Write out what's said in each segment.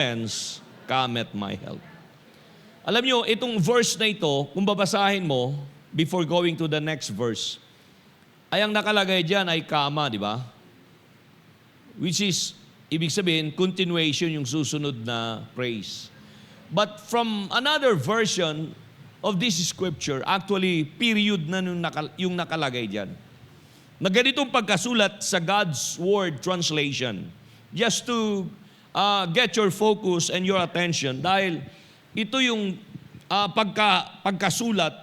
whence cometh my help. Alam nyo, itong verse na ito, kung babasahin mo, before going to the next verse, ay ang nakalagay dyan ay kama, di ba? Which is, ibig sabihin, continuation yung susunod na praise. But from another version of this scripture, actually, period na yung nakalagay dyan. Na ganitong pagkasulat sa God's Word translation. Just to get your focus and your attention. Dahil ito yung pagkasulat,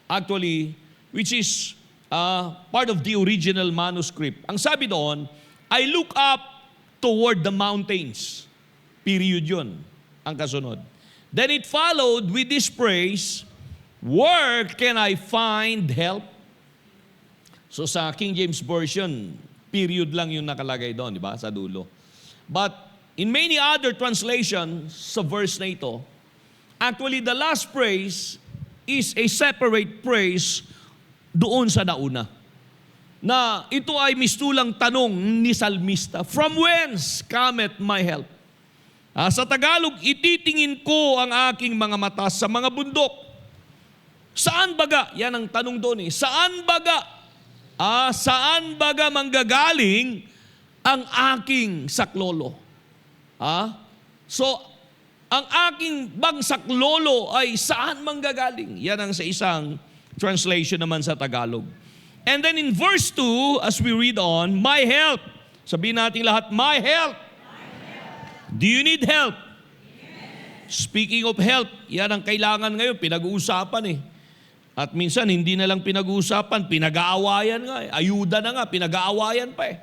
actually, which is part of the original manuscript. Ang sabi doon, I look up toward the mountains. Period yun, ang kasunod. Then it followed with this praise, where can I find help? So sa King James Version, period lang yung nakalagay doon, di ba? Sa dulo. But in many other translations sa verse na ito, actually the last praise is a separate praise doon sa nauna. Na ito ay mistulang tanong ni Salmista, from whence cometh my help? Sa Tagalog, ititingin ko ang aking mga mata sa mga bundok. Saan baga? Yan ang tanong doon eh. Saan baga? Saan baga manggagaling ang aking saklolo? So, ang aking bang saklolo ay saan manggagaling? Yan ang sa isang translation naman sa Tagalog. And then in verse 2, as we read on, my help. Sabihin natin lahat, my help. Do you need help? Speaking of help, yan ang kailangan ngayon, pinag-uusapan eh. At minsan, hindi na lang pinag-uusapan, pinag-aawayan nga eh. Ayuda na nga, pinag-aawayan pa eh.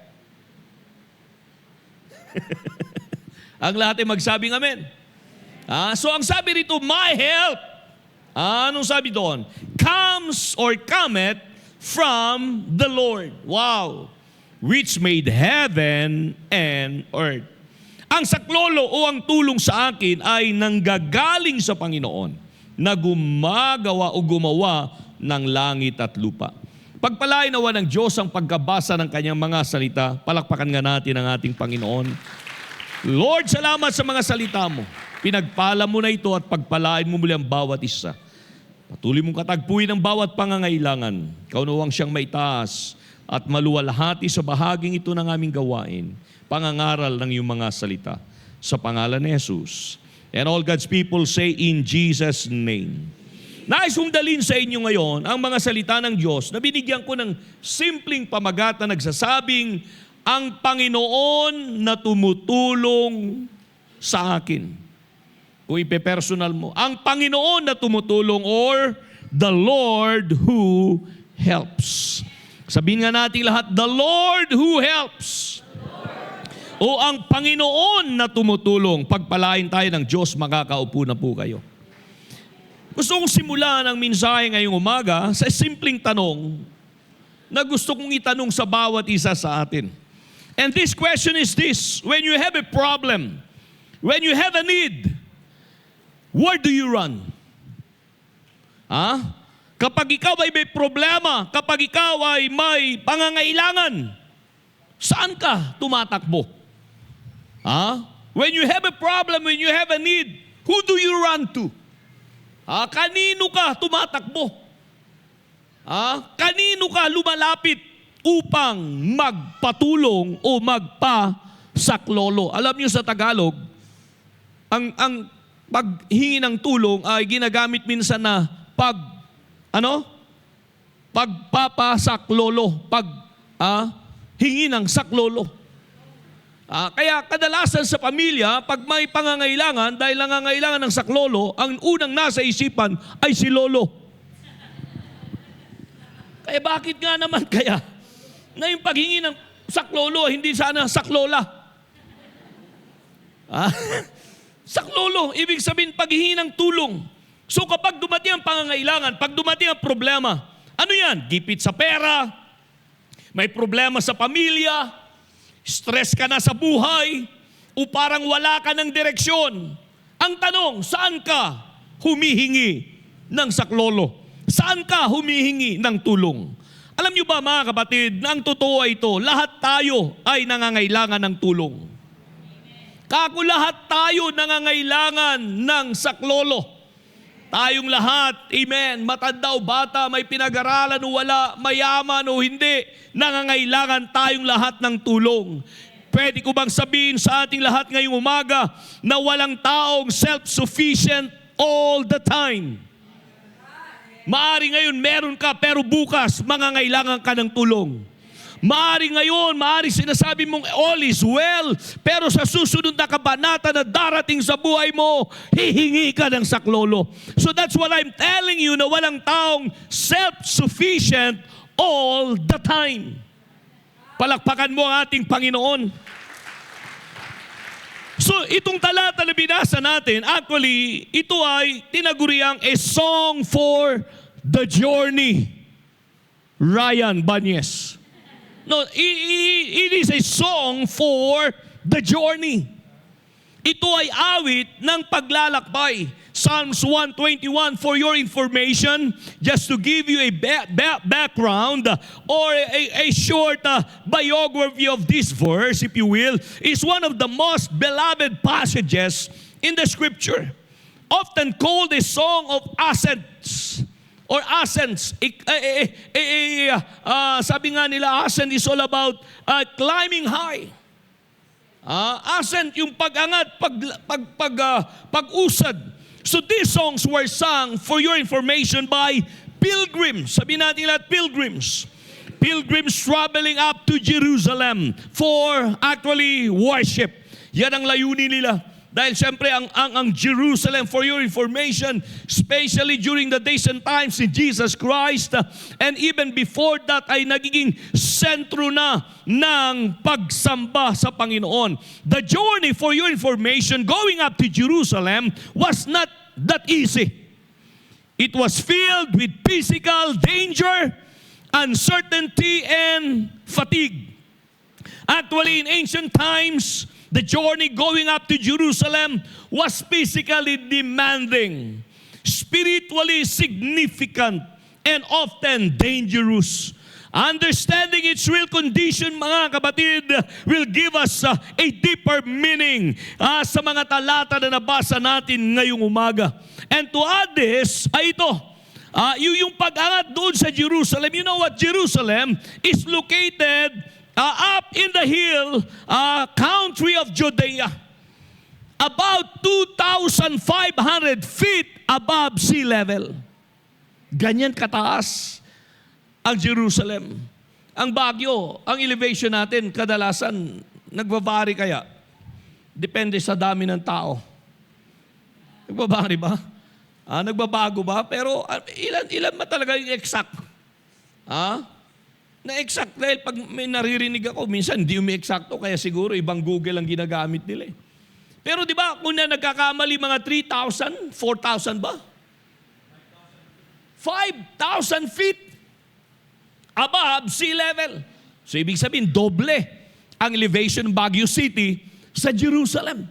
Ang lahat ay magsabing amen. So ang sabi rito, my help. Anong sabi doon? Comes or cometh from the Lord. Wow. Which made heaven and earth. Ang saklolo o ang tulong sa akin ay nanggagaling sa Panginoon na gumagawa o gumawa ng langit at lupa. Pagpalain nawa ng Diyos ang pagkabasa ng kanyang mga salita. Palakpakan nga natin ang ating Panginoon. Lord, salamat sa mga salita mo. Pinagpala mo na ito at pagpalain mo muli ang bawat isa. Patuloy mong katagpuin ang bawat pangangailangan. Kaunawang siyang maitaas at maluwalhati sa bahaging ito ng aming gawain. Pangangaral ng iyong mga salita. Sa pangalan ni Jesus. And all God's people say in Jesus' name. Nais kong dalhin sa inyo ngayon ang mga salita ng Diyos na binigyan ko ng simpleng pamagat na nagsasabing, ang Panginoon na tumutulong sa akin. Kung ipe-personal mo, ang Panginoon na tumutulong or the Lord who helps. Sabihin nga natin lahat, the Lord who helps. O ang Panginoon na tumutulong. Pagpalain tayo ng Diyos, makakaupo na po kayo. Gusto kong simulan ang mensahe ngayong umaga sa simpleng tanong na gusto kong itanong sa bawat isa sa atin. And this question is this: when you have a problem, when you have a need, where do you run? Kapag ikaw ay may problema, kapag ikaw ay may pangangailangan, saan ka tumatakbo? When you have a problem, when you have a need, who do you run to? Kanino ka tumatakbo? Kanino ka lumalapit upang magpatulong o magpasaklolo? Alam niyo sa Tagalog, ang paghingi ng tulong ay ginagamit minsan na pagpapasaklolo, hingi ng saklolo. Kaya kadalasan sa pamilya, pag may pangangailangan, dahil nangangailangan ng saklolo, ang unang nasa isipan ay si lolo. Kaya bakit nga naman kaya na yung paghingi ng saklolo, hindi sana saklola? Saklolo, ibig sabihin paghingi ng tulong. So kapag dumating ang pangangailangan, pag dumating ang problema, ano yan? Gipit sa pera, may problema sa pamilya, stress ka na sa buhay, o parang wala ka ng direksyon. Ang tanong, saan ka humihingi ng saklolo? Saan ka humihingi ng tulong? Alam niyo ba mga kapatid, na ang totoo ay ito, lahat tayo ay nangangailangan ng tulong. Kako lahat tayo nangangailangan ng saklolo. Tayong lahat, amen, matanda o bata, may pinag-aralan o wala, mayaman o hindi, nangangailangan tayong lahat ng tulong. Pwede ko bang sabihin sa ating lahat ngayong umaga na walang taong self-sufficient all the time? Maari ngayon meron ka pero bukas mangangailangan ka ng tulong. Maari sinasabi mong all is well, pero sa susunod na kabanata na darating sa buhay mo, hihingi ka ng saklolo. So that's what I'm telling you, na walang taong self-sufficient all the time. Palakpakan mo ang ating Panginoon. So itong talata na binasa natin, actually, ito ay tinaguriang a song for the journey. Ryan Banyes. No, it is a song for the journey. Ito ay awit ng paglalakbay. Psalms 121, for your information, just to give you a background or a short biography of this verse, if you will, is one of the most beloved passages in the Scripture. Often called a song of ascents or ascents. Sabi nga nila, ascent is all about climbing high. Ascent, yung pag-angat, pag-usad. So these songs were sung, for your information, by pilgrims. Sabi natin lahat, pilgrims. Pilgrims traveling up to Jerusalem for actually worship. Yan ang layunin nila. Dahil siyempre ang Jerusalem, for your information, especially during the days and times in Jesus Christ, and even before that ay nagiging sentro na ng pagsamba sa Panginoon. The journey, for your information, going up to Jerusalem was not that easy. It was filled with physical danger, uncertainty, and fatigue. Actually, in ancient times, the journey going up to Jerusalem was physically demanding, spiritually significant, and often dangerous. Understanding its real condition, mga kapatid, will give us a deeper meaning sa mga talata na nabasa natin ngayong umaga. And to add this, ay ito, yung pag-angat doon sa Jerusalem. You know what? Jerusalem is located up in the hill country of Judea, about 2,500 feet above sea level. Ganyan kataas ang Jerusalem. Ang Baguio, ang elevation natin, kadalasan nagbabari kaya. Depende sa dami ng tao. Nagbabari ba? Nagbabago ba? Pero ilan ba talaga yung exact? Na-exact dahil pag may naririnig ako, minsan hindi umi-exacto, kaya siguro ibang Google ang ginagamit nila. Pero di ba, kung na nagkakamali mga 3,000, 4,000 ba? 5,000 feet above sea level. So ibig sabihin, doble ang elevation ng Baguio City sa Jerusalem.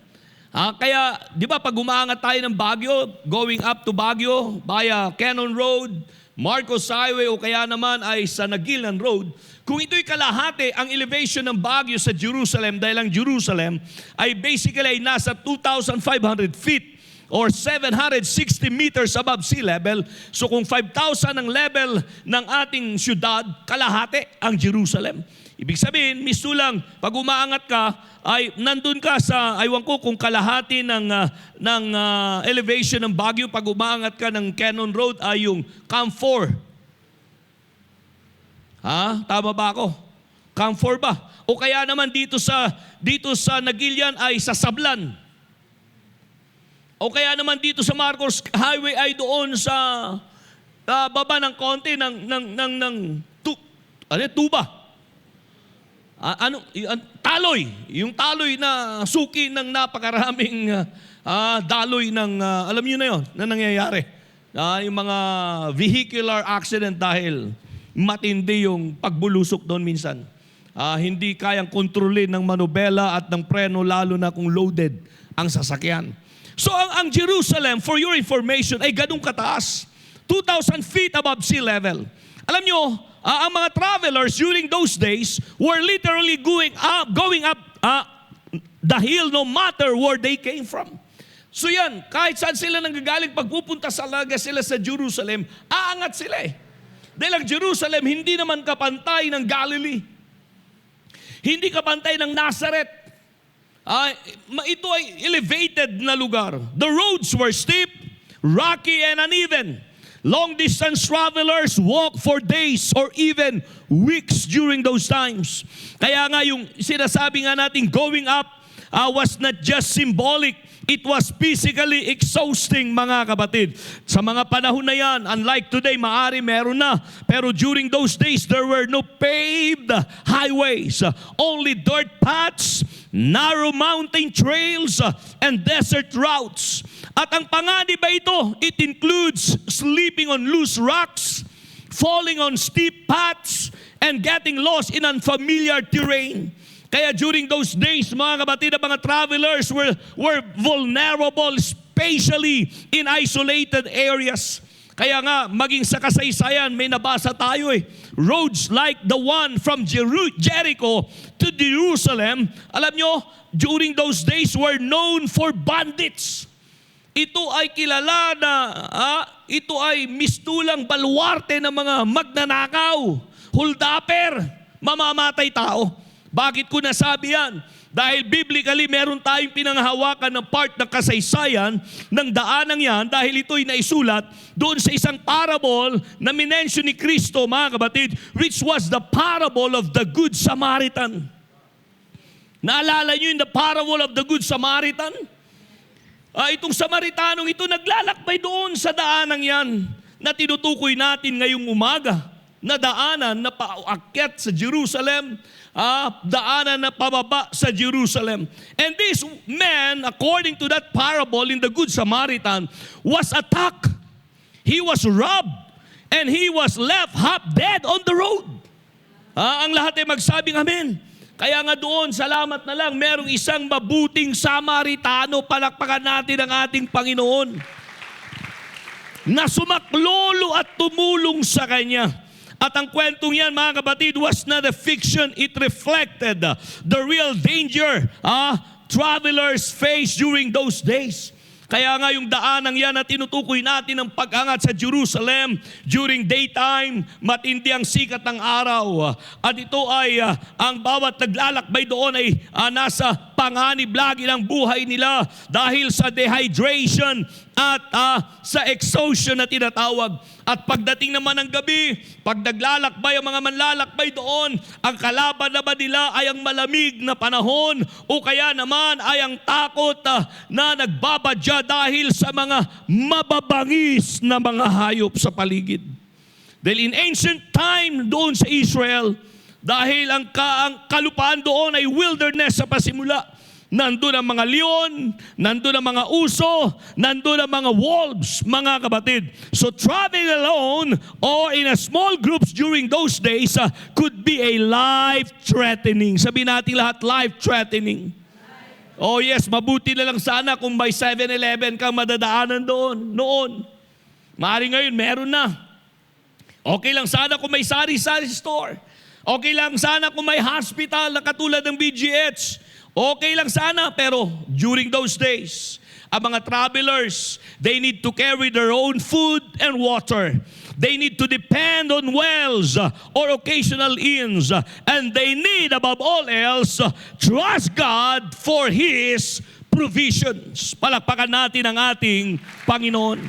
Kaya, di ba, pag umaangat tayo ng Baguio, going up to Baguio via Cannon Road, Marcos Highway o kaya naman ay sa Nagilan Road, kung ito'y kalahati ang elevation ng Baguio sa Jerusalem, dahil ang Jerusalem ay basically ay nasa 2,500 feet or 760 meters above sea level. So kung 5,000 ang level ng ating syudad, kalahati ang Jerusalem. Ibig sabihin, misto lang, pag umaangat ka, ay nandun ka sa, aywan ko kung kalahati ng elevation ng Baguio, pag umaangat ka ng Cannon Road ay yung Camp 4. Tama ba ako? Camp 4 ba? O kaya naman dito sa Nagilian ay sa Sablan. O kaya naman dito sa Marcos Highway ay doon sa baba ng konti ng Tuba. Taloy. Yung taloy na suki ng napakaraming daloy ng, alam niyo na yun, na nangyayari. Yung mga vehicular accident dahil matindi yung pagbulusok doon minsan. Hindi kayang kontrolin ng manubela at ng preno, lalo na kung loaded ang sasakyan. So ang Jerusalem, for your information, ay ganung kataas. 2,000 feet above sea level. Alam nyo, ang mga travelers during those days were literally going up the hill no matter where they came from. So yan, kahit saan sila nanggagaling, pagpupunta sila sa Jerusalem, aangat sila eh. Dahil ang Jerusalem, hindi naman kapantay ng Galilee. Hindi kapantay ng Nazareth. Ito ay elevated na lugar. The roads were steep, rocky and uneven. Long-distance travelers walk for days or even weeks during those times. Kaya nga yung sinasabi nga natin, going up was not just symbolic, it was physically exhausting, mga kapatid. Sa mga panahon na yan, unlike today, maari meron na. Pero during those days, there were no paved highways. Only dirt paths, narrow mountain trails, and desert routes. At ang panganib ba ito? It includes sleeping on loose rocks, falling on steep paths, and getting lost in unfamiliar terrain. Kaya during those days, mga kapatid, ang mga travelers were vulnerable, especially in isolated areas. Kaya nga, maging sa kasaysayan, may nabasa tayo eh. Roads like the one from Jericho to Jerusalem, alam nyo, during those days were known for bandits. Ito ay kilala na, ito ay mistulang baluarte ng mga magnanakaw, huldaper, mamamatay tao. Bakit ko nasabi yan? Dahil biblically, meron tayong pinanghahawakan ng part ng kasaysayan ng daanang yan dahil ito'y naisulat doon sa isang parable na minensyon ni Kristo, mga kapatid, which was the parable of the Good Samaritan. Naalala nyo yung the parable of the Good Samaritan? Itong Samaritanong ito naglalakbay doon sa daanang yan na tinutukoy natin ngayong umaga, na daanan na paakyat sa Jerusalem, daanan na pababa sa Jerusalem. And this man, according to that parable in the Good Samaritan, was attacked. He was robbed, and he was left half dead on the road. Ang lahat ay magsabing amen. Kaya nga doon, salamat na lang, merong isang mabuting Samaritano, palakpakan natin ang ating Panginoon, na sumaklolo at tumulong sa kanya. At ang kwentong yan, mga kapatid, was not a fiction. It reflected the real danger travelers faced during those days. Kaya nga yung daanang yan na tinutukoy natin ng pag-angat sa Jerusalem during daytime, matindi ang sikat ng araw. At ito ay ang bawat naglalakbay doon ay nasa panganib lagi ng buhay nila dahil sa dehydration at sa exhaustion na tinatawag. At pagdating naman ng gabi, pag naglalakbay ang mga manlalakbay doon, ang kalaban naman nila ay ang malamig na panahon o kaya naman ay ang takot na nagbabadya dahil sa mga mababangis na mga hayop sa paligid. Dahil in ancient time doon sa Israel, dahil ang kalupaan doon ay wilderness sa pasimula. Nandun ang mga leon, nandun ang mga uso, nandun ang mga wolves, mga kapatid. So traveling alone or in a small groups during those days could be a life-threatening. Sabihin natin lahat, life-threatening. Oh yes, mabuti na lang sana kung may 7-Eleven kang madadaanan doon, noon. Maaaring ngayon, meron na. Okay lang sana kung may sari-sari store. Okay lang sana kung may hospital na katulad ng BGH. Okay lang sana, pero during those days, ang mga travelers, they need to carry their own food and water. They need to depend on wells or occasional inns. And they need, above all else, trust God for His provisions. Palakpakan natin ang ating Panginoon.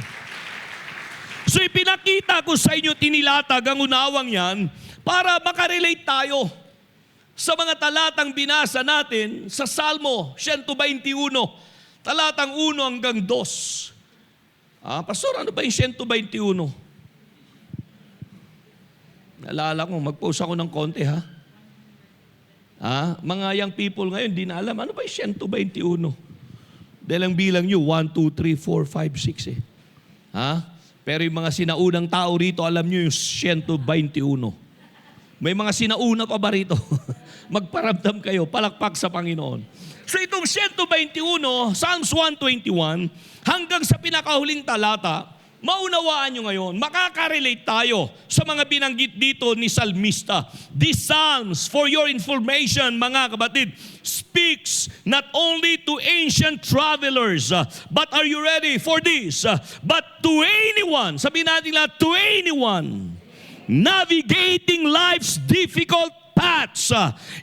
So ipinakita ko sa inyo, tinilatag ang unawang yan para makarelate tayo sa mga talatang binasa natin sa Salmo 121, talatang 1 hanggang 2. Pastor, ano ba yung 121? Naalala ko, mag-post ako ng konti ha. Mga young people ngayon, di na alam, ano ba yung 121? Dahil ang bilang nyo, 1, 2, 3, 4, 5, 6 eh. Pero yung mga sinaunang tao rito, alam nyo yung 121. May mga sinauna pa ba rito? Magparamdam kayo, palakpak sa Panginoon. So itong 121, Psalms 121, hanggang sa pinakahuling talata, maunawaan nyo ngayon, makaka-relate tayo sa mga binanggit dito ni Salmista. These Psalms, for your information, mga kapatid, speaks not only to ancient travelers, but are you ready for this? But to anyone, sabihin natin lahat, to anyone, navigating life's difficult paths.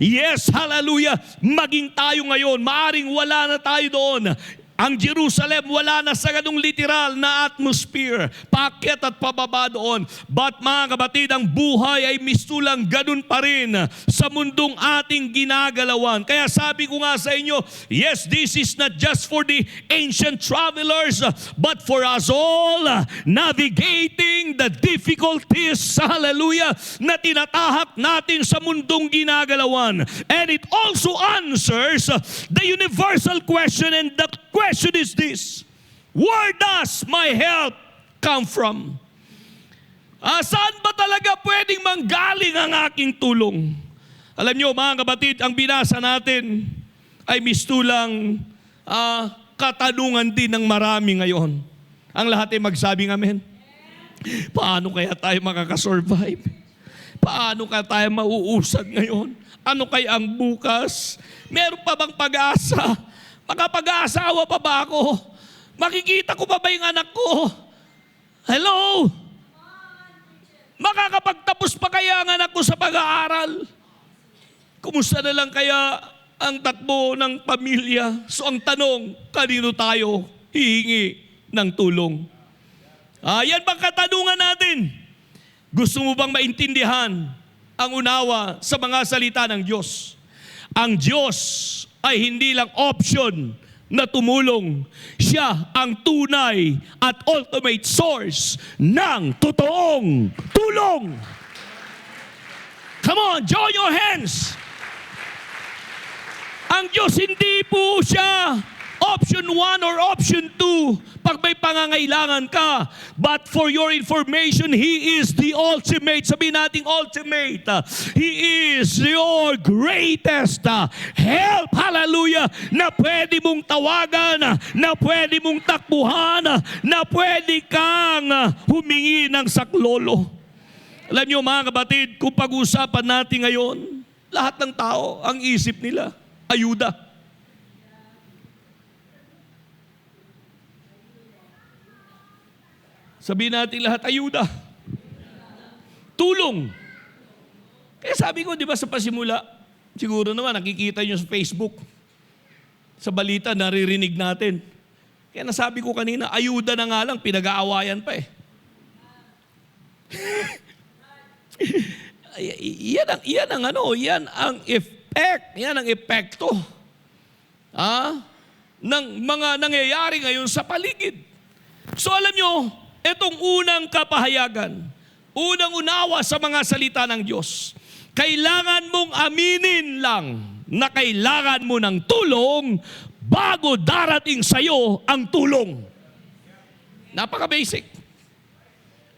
Yes, hallelujah. Maging tayo ngayon, maaring wala na tayo doon. Ang Jerusalem, wala na sa ganung literal na atmosphere, paakyat at pababa doon. But mga kapatid, ang buhay ay mistulang ganun pa rin sa mundong ating ginagalawan. Kaya sabi ko nga sa inyo, yes, this is not just for the ancient travelers, but for us all, navigating the difficulties, hallelujah, na tinatahak natin sa mundong ginagalawan. And it also answers the universal question, and the question is this: where does my help come from? Saan ba talaga pwedeng manggaling ang aking tulong? Alam nyo mga kapatid, ang binasa natin ay mistulang katanungan din ng marami ngayon. Ang lahat ay magsabing amen. Paano kaya tayo makakasurvive? Paano kaya tayo mauusad ngayon? Ano kaya ang bukas? Meron pa bang pag-asa? Makapag-aasawa pa ba ako? Makikita ko pa ba yung anak ko? Hello? Makakapagtapos pa kaya ang anak ko sa pag-aaral? Kumusta na lang kaya ang takbo ng pamilya? So ang tanong, kanino tayo hihingi ng tulong? Yan bang katanungan natin? Gusto mo bang maintindihan ang unawa sa mga salita ng Diyos? Ang Diyos ay hindi lang option na tumulong. Siya ang tunay at ultimate source ng totoong tulong. Come on, join your hands. Ang Diyos hindi po siya option 1 or option 2 pag may pangangailangan ka. But for your information, He is the ultimate. Sabihin natin ultimate. He is your greatest help. Hallelujah. Na pwede mong tawagan, na pwede mong takbuhan, na pwede kang humingi ng saklolo. Alam nyo mga kapatid, kung pag-usapan natin ngayon, lahat ng tao, ang isip nila, ayuda. Sabihin natin lahat, ayuda. Tulong. Kaya sabi ko, di ba sa pasimula, siguro naman nakikita nyo sa Facebook, sa balita, naririnig natin. Kaya nasabi ko kanina, ayuda na nga lang, pinag-aawayan pa eh. yan ang effect, yan ang epekto ng mga nangyayari ngayon sa paligid. So alam nyo, itong unang kapahayagan, unang unawa sa mga salita ng Diyos, kailangan mong aminin lang na kailangan mo ng tulong bago darating sa iyo ang tulong. Napaka-basic.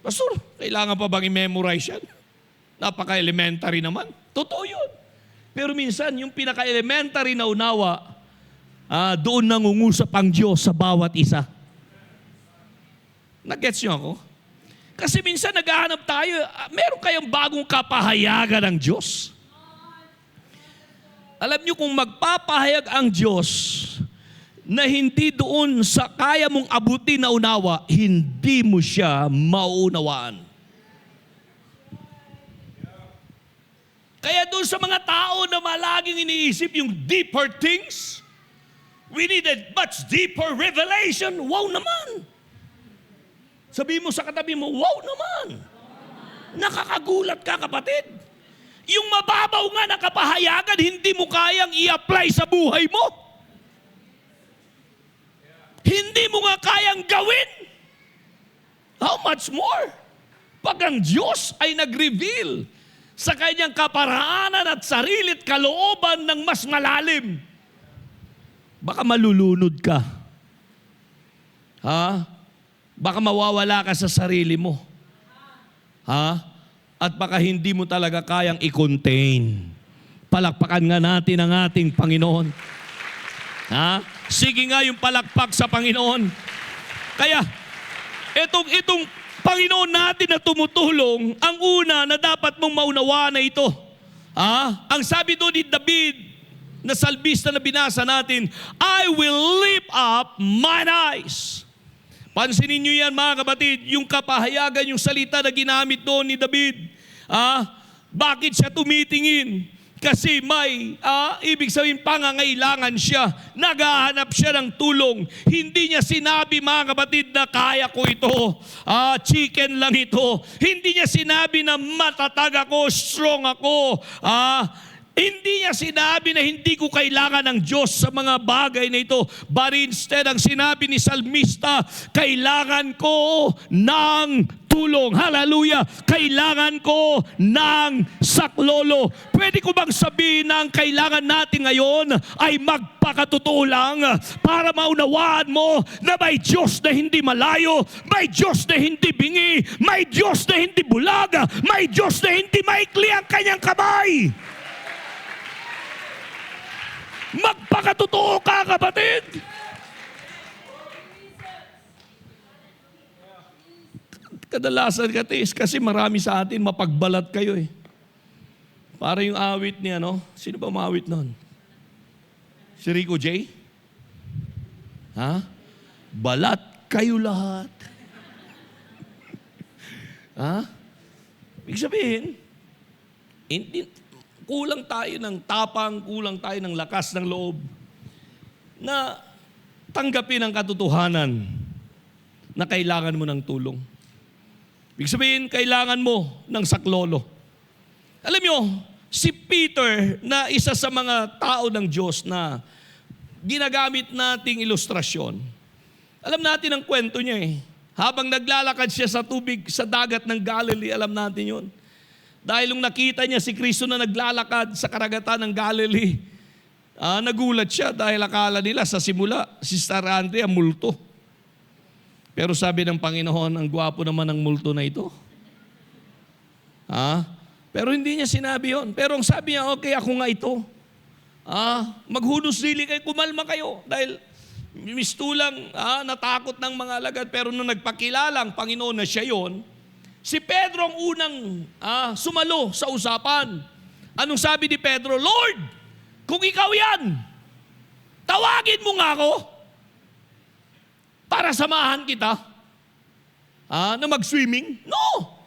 Pastor, kailangan pa bang i-memorize yan? Napaka-elementary naman. Totoo yun. Pero minsan, yung pinaka-elementary na unawa, doon nangungusap ang Diyos sa bawat isa. Nag-gets nyo ako? Kasi minsan naghahanap tayo, meron kayang bagong kapahayagan ng Diyos? Alam nyo kung magpapahayag ang Diyos na hindi doon sa kaya mong abutin na unawa, hindi mo siya maunawaan. Kaya doon sa mga tao na malaging iniisip yung deeper things, we needed much deeper revelation. Wow naman! Sabi mo sa katabi mo, wow naman! Nakakagulat ka, kapatid. Yung mababaw nga na kapahayagan, hindi mo kayang i-apply sa buhay mo. Hindi mo nga kayang gawin. How much more? Pag ang Diyos ay nag-reveal sa kanyang kaparaanan at sarilit kalooban ng mas malalim, baka malulunod ka. Baka mawawala ka sa sarili mo. At baka hindi mo talaga kayang i-contain. Palakpakan nga natin ang ating Panginoon. Sige nga yung palakpak sa Panginoon. Kaya, Itong Panginoon natin na tumutulong, ang una na dapat mong maunawaan na ito. Ang sabi doon ni David, na salbista na binasa natin, I will lift up mine eyes. Pansinin nyo yan mga kapatid, yung kapahayagan, yung salita na ginamit doon ni David. Bakit siya tumitingin? Kasi may, ibig sabihin, pangangailangan siya. Naghahanap siya ng tulong. Hindi niya sinabi, mga kapatid, na kaya ko ito. Chicken lang ito. Hindi niya sinabi na matatag ako, strong ako. Hindi niya sinabi na hindi ko kailangan ng Diyos sa mga bagay na ito. But instead, ang sinabi ni Salmista, kailangan ko ng tulong. Hallelujah! Kailangan ko ng saklolo. Pwede ko bang sabihin na ang kailangan natin ngayon ay magpakatotoo lang para maunawaan mo na may Diyos na hindi malayo, may Diyos na hindi bingi, may Diyos na hindi bulag, may Diyos na hindi maikli ang kanyang kamay. Magpakatotoo ka, kapatid. Kadalasan kasi marami sa atin mapagbalat kayo eh. Para yung awit niya, sino ba maawit nun? Si Rico J? Balat kayo lahat. Ibig sabihin, kulang tayo ng tapang, kulang tayo ng lakas ng loob na tanggapin ang katotohanan na kailangan mo ng tulong. Ibig sabihin, kailangan mo ng saklolo. Alam nyo, si Peter na isa sa mga tao ng Diyos na ginagamit nating ilustrasyon, alam natin ang kwento niya eh. Habang naglalakad siya sa tubig, sa dagat ng Galilee, alam natin yon. Dahil nung nakita niya si Kristo na naglalakad sa karagatan ng Galilee, nagulat siya dahil akala nila sa simula, si Sister Andrea multo. Pero sabi ng Panginoon, ang gwapo naman ng multo na ito. Pero hindi niya sinabi yon. Pero ang sabi niya, okay, ako nga ito. Maghunos dili kayo, kumalma kayo. Dahil mistulang natakot ng mga alagad. Pero nung nagpakilala ang Panginoon na siya yon, si Pedro ang unang sumalo sa usapan. Anong sabi ni Pedro? Lord, kung ikaw yan, tawagin mo nga ako para samahan kita na mag-swimming. No!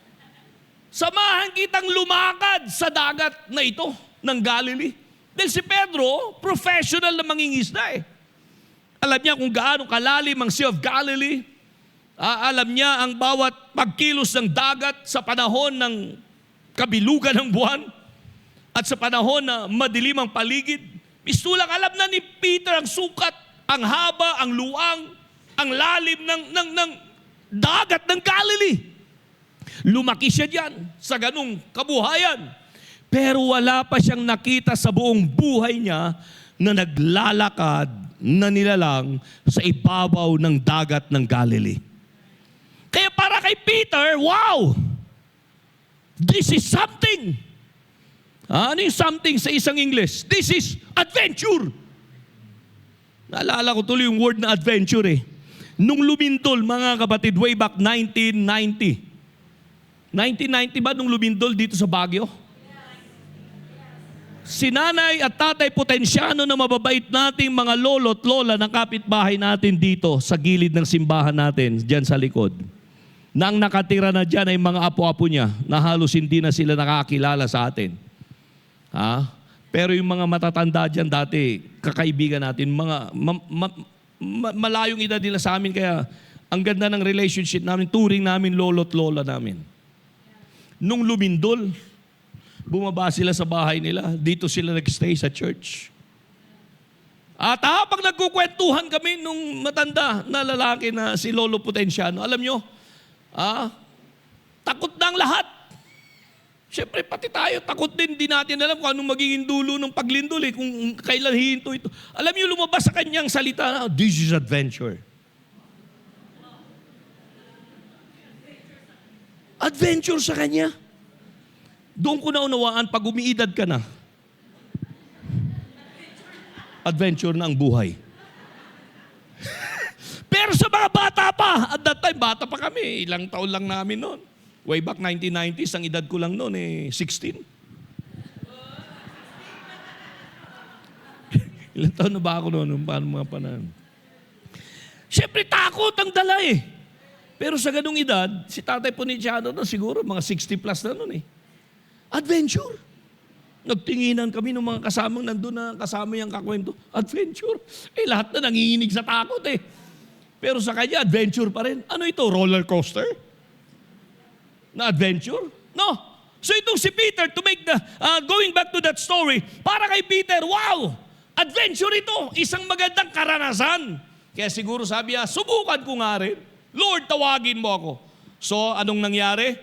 Samahan kitang lumakad sa dagat na ito ng Galilee. Dahil si Pedro, professional na mangingisda eh. Alam niya kung gaano kalalim ang Sea of Galilee. Alam niya ang bawat pagkilos ng dagat sa panahon ng kabilugan ng buwan at sa panahon na madilim ang paligid. Mistulang alam na ni Peter ang sukat, ang haba, ang luang, ang lalim ng dagat ng Galilee. Lumaki siya diyan sa ganung kabuhayan. Pero wala pa siyang nakita sa buong buhay niya na naglalakad na nilalang sa ibabaw ng dagat ng Galilee. Kaya para kay Peter, wow! This is something. Ano yung something sa isang English? This is adventure. Naalala ko tuloy yung word na adventure eh. Nung lumindol, mga kapatid, way back 1990. 1990 ba nung lumindol dito sa Baguio? Si nanay at tatay Potensiano na mababait nating mga lolo at lola ng kapitbahay natin dito sa gilid ng simbahan natin, dyan sa likod. Nang nakatira na dyan ay mga apo-apo niya na halos hindi na sila nakakilala sa atin. Pero yung mga matatanda dyan dati, kakaibigan natin, malayong edad nila sa amin, kaya ang ganda ng relationship namin, turing namin lolo at lola namin. Nung lumindol, bumaba sila sa bahay nila, dito sila nagstay sa church. At habang nagkukwentuhan kami nung matanda na lalaki na si Lolo Potensiano, alam nyo, takot na ang lahat. Siyempre, pati tayo, takot din. Di natin alam kung anong magiging dulo ng paglindol eh, kung kailan hihinto ito. Alam niyo, lumabas sa kanyang salita, this is adventure. Adventure sa kanya. Doon ko naunawaan, pag umiidad ka na, adventure na ang buhay. Pero sa mga bata pa, at that time, bata pa kami ilang taon lang namin noon. Way back 1990s, ang edad ko lang noon 16. Ilang taon na ba ako noon? Paano mga panahon? Siyempre, takot ang dala Pero sa ganung edad, si Tatay Ponichiano na siguro mga 60 plus na noon Adventure. Nagtinginan kami ng mga kasamang nandun na kasama yung kakwento. Adventure. Lahat na nanginginig sa takot Pero sa kanya, adventure pa rin. Ano ito? Roller coaster? Na adventure? No. So itong si Peter, to make the, going back to that story, para kay Peter, wow! Adventure ito. Isang magandang karanasan. Kaya siguro sabi niya, subukan ko nga rin. Lord, tawagin mo ako. So anong nangyari?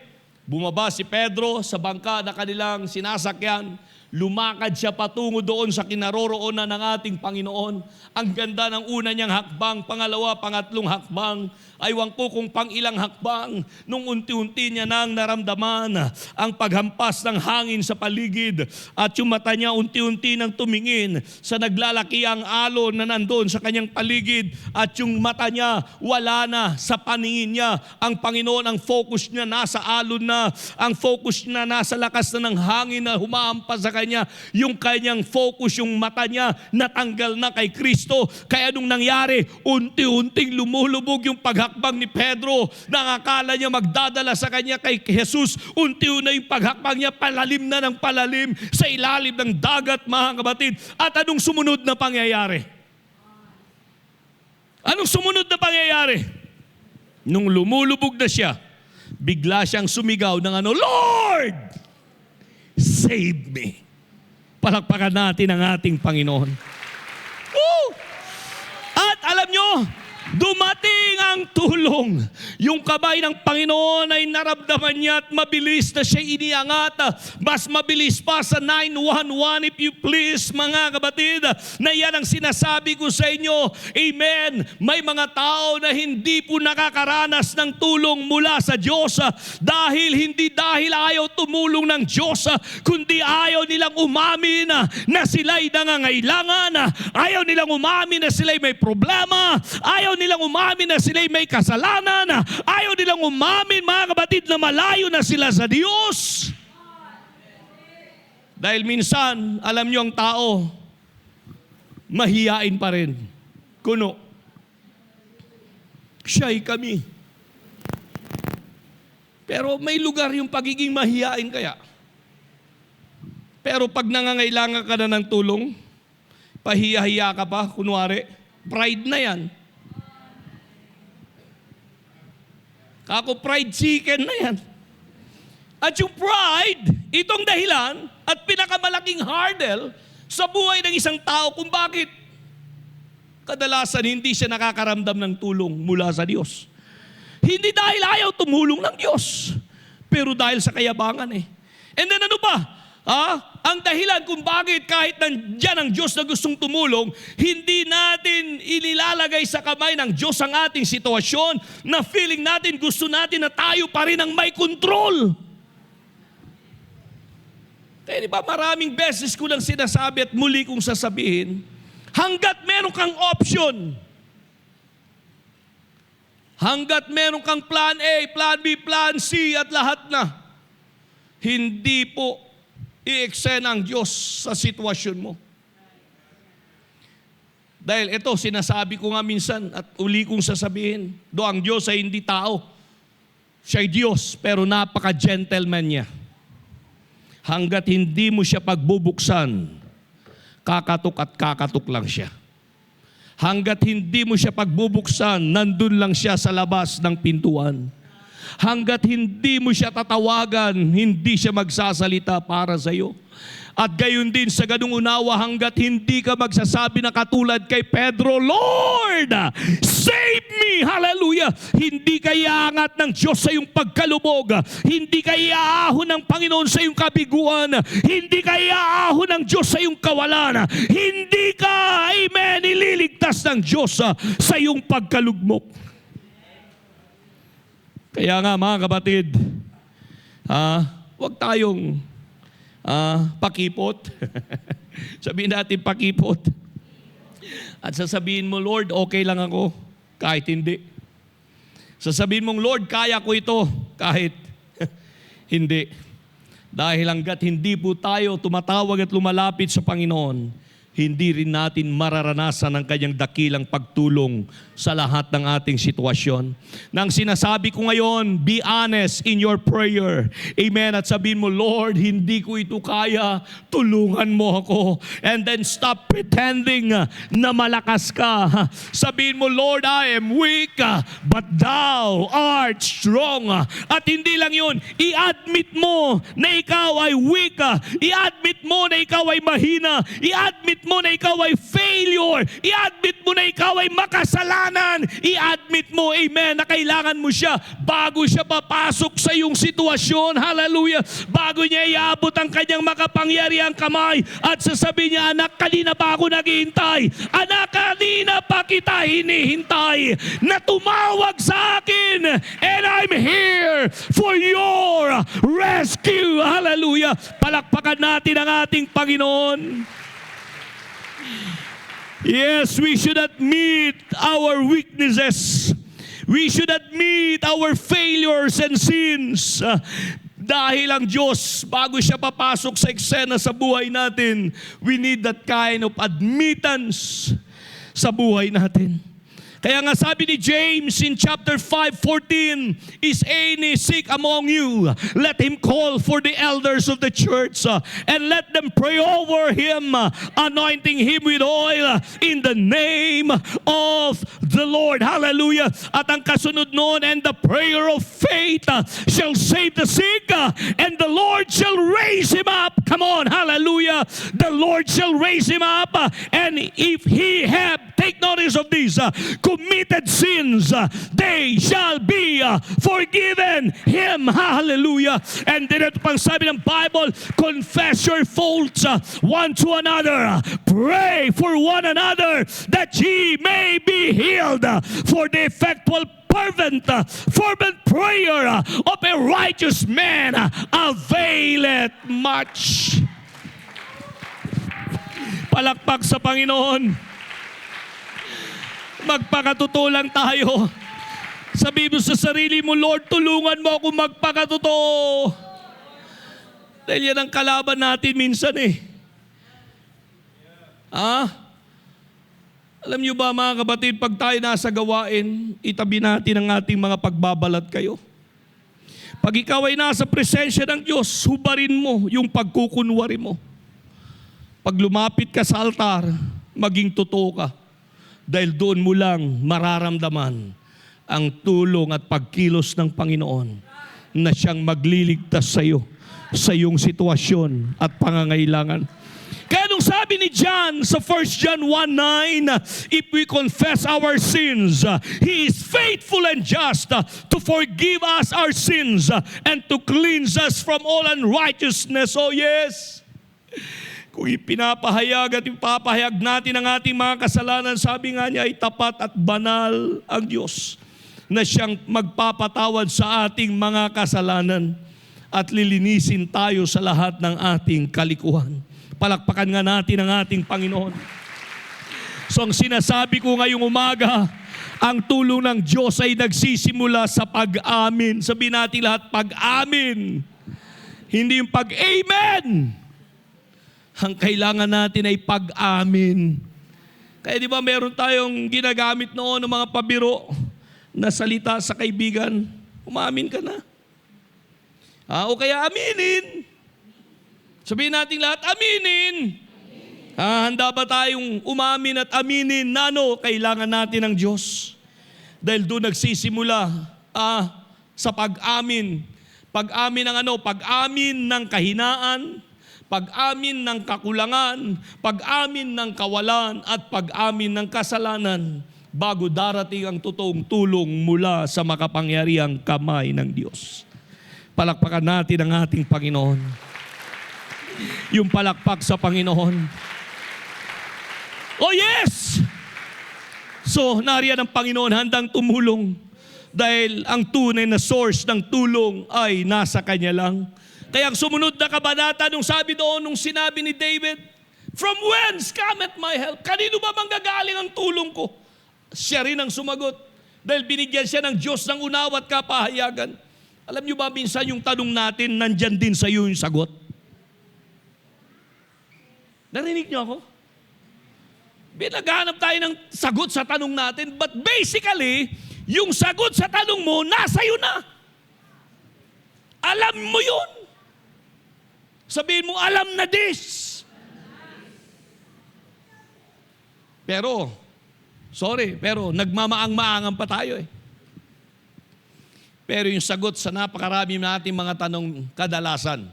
Bumaba si Pedro sa bangka na kanilang sinasakyan. Lumakad siya patungo doon sa kinaroroonan ng ating Panginoon. Ang ganda ng una niyang hakbang, pangalawa, pangatlong hakbang. Aywan ko kung pang ilang hakbang. Nung unti-unti niya nang naramdaman ang paghampas ng hangin sa paligid. At yung mata niya unti-unti nang tumingin sa naglalaki ang alon na nandoon sa kanyang paligid. At yung mata niya wala na sa paningin niya. Ang Panginoon, ang focus niya nasa alon na. Ang focus niya nasa lakas na ng hangin na humahampas sa kanya, yung kanyang focus, yung mata niya natanggal na kay Kristo. Kaya nung nangyari, unti-unting lumulubog yung paghakbang ni Pedro. Nakakala niya magdadala sa kanya kay Jesus. Unti-unti yung paghakbang niya palalim na ng palalim sa ilalim ng dagat, mga kapatid. At anong sumunod na pangyayari? Anong sumunod na pangyayari? Nung lumulubog na siya, bigla siyang sumigaw ng Lord, save me. Palakpakan natin ang ating Panginoon. Woo! At alam nyo, dumating ang tulong. Yung kamay ng Panginoon ay naramdaman niya at mabilis na siya iniangat. Mas mabilis pa sa 911 if you please, mga kapatid, na yan ang sinasabi ko sa inyo. Amen. May mga tao na hindi po nakakaranas ng tulong mula sa Diyos hindi dahil ayaw tumulong ng Diyos, kundi ayaw nilang umamin na sila'y nangangailangan. Ayaw nilang umamin na sila'y may problema. Ayaw nilang umamin na sila'y may kasalanan. Ayaw nilang umamin, mga kapatid, na malayo na sila sa Diyos. Dahil minsan, alam nyo ang tao, mahiyain pa rin. Kuno, siya'y kami. Pero may lugar yung pagiging mahiyain kaya. Pero pag nangangailangan ka na ng tulong, pahiya-hiya ka pa, kunwari, pride na yan. Kako fried chicken na yan. At yung pride, itong dahilan at pinakamalaking hurdle sa buhay ng isang tao kung bakit kadalasan hindi siya nakakaramdam ng tulong mula sa Diyos. Hindi dahil ayaw tumulong ng Diyos, pero dahil sa kayabangan And then ano pa? Ang dahilan kung bakit kahit nandiyan ang Diyos na gustong tumulong, hindi natin inilalagay sa kamay ng Diyos ang ating sitwasyon na feeling natin, gusto natin na tayo pa rin ang may control. Kaya di ba maraming beses ko lang sinasabi at muli kong sasabihin, hanggat meron kang option, hanggat meron kang plan A, plan B, plan C at lahat na, hindi po i-eksena ang Diyos sa sitwasyon mo. Dahil ito, sinasabi ko nga minsan at uli kong sasabihin, ang Diyos ay hindi tao. Siya'y Diyos, pero napaka-gentleman niya. Hanggat hindi mo siya pagbubuksan, kakatok at kakatok lang siya. Hanggat hindi mo siya pagbubuksan, nandun lang siya sa labas ng pintuan. Hanggat hindi mo siya tatawagan, hindi siya magsasalita para sa iyo. At gayon din sa ganung unawa, hanggat hindi ka magsasabi na katulad kay Pedro, Lord, save me! Hallelujah! Hindi ka iaangat ng Diyos sa iyong pagkalubog. Hindi ka iaahon ng Panginoon sa iyong kabiguan. Hindi ka iaahon ng Diyos sa iyong kawalan. Hindi ka, amen, ililigtas ng Diyos sa iyong pagkalugmok. Kaya nga mga kapatid, huwag tayong pakipot. Sabihin natin pakipot. At sasabihin mo, Lord, okay lang ako, kahit hindi. Sasabihin mong, Lord, kaya ko ito. Kahit hindi. Dahil hanggat hindi po tayo tumatawag at lumalapit sa Panginoon, hindi rin natin mararanasan ang kanyang dakilang pagtulong sa lahat ng ating sitwasyon. Nang sinasabi ko ngayon, be honest in your prayer. Amen. At sabihin mo, Lord, hindi ko ito kaya. Tulungan mo ako. And then stop pretending na malakas ka. Sabihin mo, Lord, I am weak, but thou art strong. At hindi lang yun, i-admit mo na ikaw ay weak. I-admit mo na ikaw ay mahina. I-admit mo na ikaw ay failure. I-admit mo na ikaw ay makasalanan. I-admit mo, amen, na kailangan mo siya bago siya papasok sa iyong sitwasyon. Hallelujah. Bago niya iabot ang kanyang makapangyarihang kamay at sasabihin niya, anak, kanina pa ako naghihintay. Anak, kanina pa kita hinihintay na tumawag sa akin, and I'm here for your rescue. Hallelujah. Palakpakan natin ang ating Panginoon. Yes, we should admit our weaknesses. We should admit our failures and sins. Dahil ang Diyos, bago siya papasok sa eksena sa buhay natin, we need that kind of admittance sa buhay natin. Kaya nga sabi ni James in chapter 5:14, is any sick among you? Let him call for the elders of the church and let them pray over him, anointing him with oil in the name of the Lord. Hallelujah. At ang kasunod noon, and the prayer of faith shall save the sick, and the Lord shall raise him up. Come on, hallelujah. The Lord shall raise him up, and if he have, take notice of these, committed sins, they shall be forgiven him. Hallelujah. And then ito pang sabi ng Bible, confess your faults one to another. Pray for one another that ye may be healed. For the effectual fervent prayer of a righteous man availeth much. Palakpak sa Panginoon. Magpakatotoo lang tayo. Sabi mo sa sarili mo, Lord, tulungan mo ako magpakatotoo. Dahil yan ang kalaban natin minsan eh. Alam niyo ba mga kapatid, pag tayo nasa gawain, itabi natin ang ating mga pagbabalat kayo. Pag ikaw ay nasa presensya ng Diyos, hubarin mo yung pagkukunwari mo. Pag lumapit ka sa altar, maging totoo ka. Dahil doon mo lang mararamdaman ang tulong at pagkilos ng Panginoon na siyang magliligtas sa iyo, sa iyong sitwasyon at pangangailangan. Kaya nung sabi ni John sa 1 John 1:9, if we confess our sins, He is faithful and just to forgive us our sins and to cleanse us from all unrighteousness. Oh yes! Kung ipinapahayag at ipapahayag natin ang ating mga kasalanan, sabi nga niya ay tapat at banal ang Diyos na siyang magpapatawad sa ating mga kasalanan at lilinisin tayo sa lahat ng ating kalikuhan. Palakpakan nga natin ang ating Panginoon. So ang sinasabi ko ngayong umaga, ang tulong ng Diyos ay nagsisimula sa pag-amin. Sabihin natin lahat, pag-amin. Hindi yung pag-amen. Ang kailangan natin ay pag-amin. Kaya di ba meron tayong ginagamit noon ng mga pabiro na salita sa kaibigan, umamin ka na. O kaya aminin. Sabihin natin lahat, aminin. Handa ba tayong umamin at aminin na kailangan natin ng Diyos? Dahil doon nagsisimula sa pag-amin. Pag-amin ng pag-amin ng kahinaan, pag-amin ng kakulangan, pag-amin ng kawalan, at pag-amin ng kasalanan bago darating ang totoong tulong mula sa makapangyarihang kamay ng Diyos. Palakpakan natin ang ating Panginoon. Yung palakpak sa Panginoon. Oh yes! So, nariyan ang Panginoon handang tumulong dahil ang tunay na source ng tulong ay nasa Kanya lang. Kaya ang sumunod na kabanata nung sabi doon, nung sinabi ni David, from whence cometh my help? Kanino ba manggagaling ang tulong ko? Siya rin ang sumagot, Dahil binigyan siya ng Diyos ng unawa at kapahayagan. Alam niyo ba, minsan yung tanong natin, nandyan din sa iyo yung sagot? Narinig niyo ako? Naghahanap tayo ng sagot sa tanong natin, but basically, yung sagot sa tanong mo, nasa iyo na. Alam mo yun. Sabihin mo, alam na this. Pero nagmamaang-maangan pa tayo eh. Pero yung sagot sa napakarami nating mga tanong kadalasan,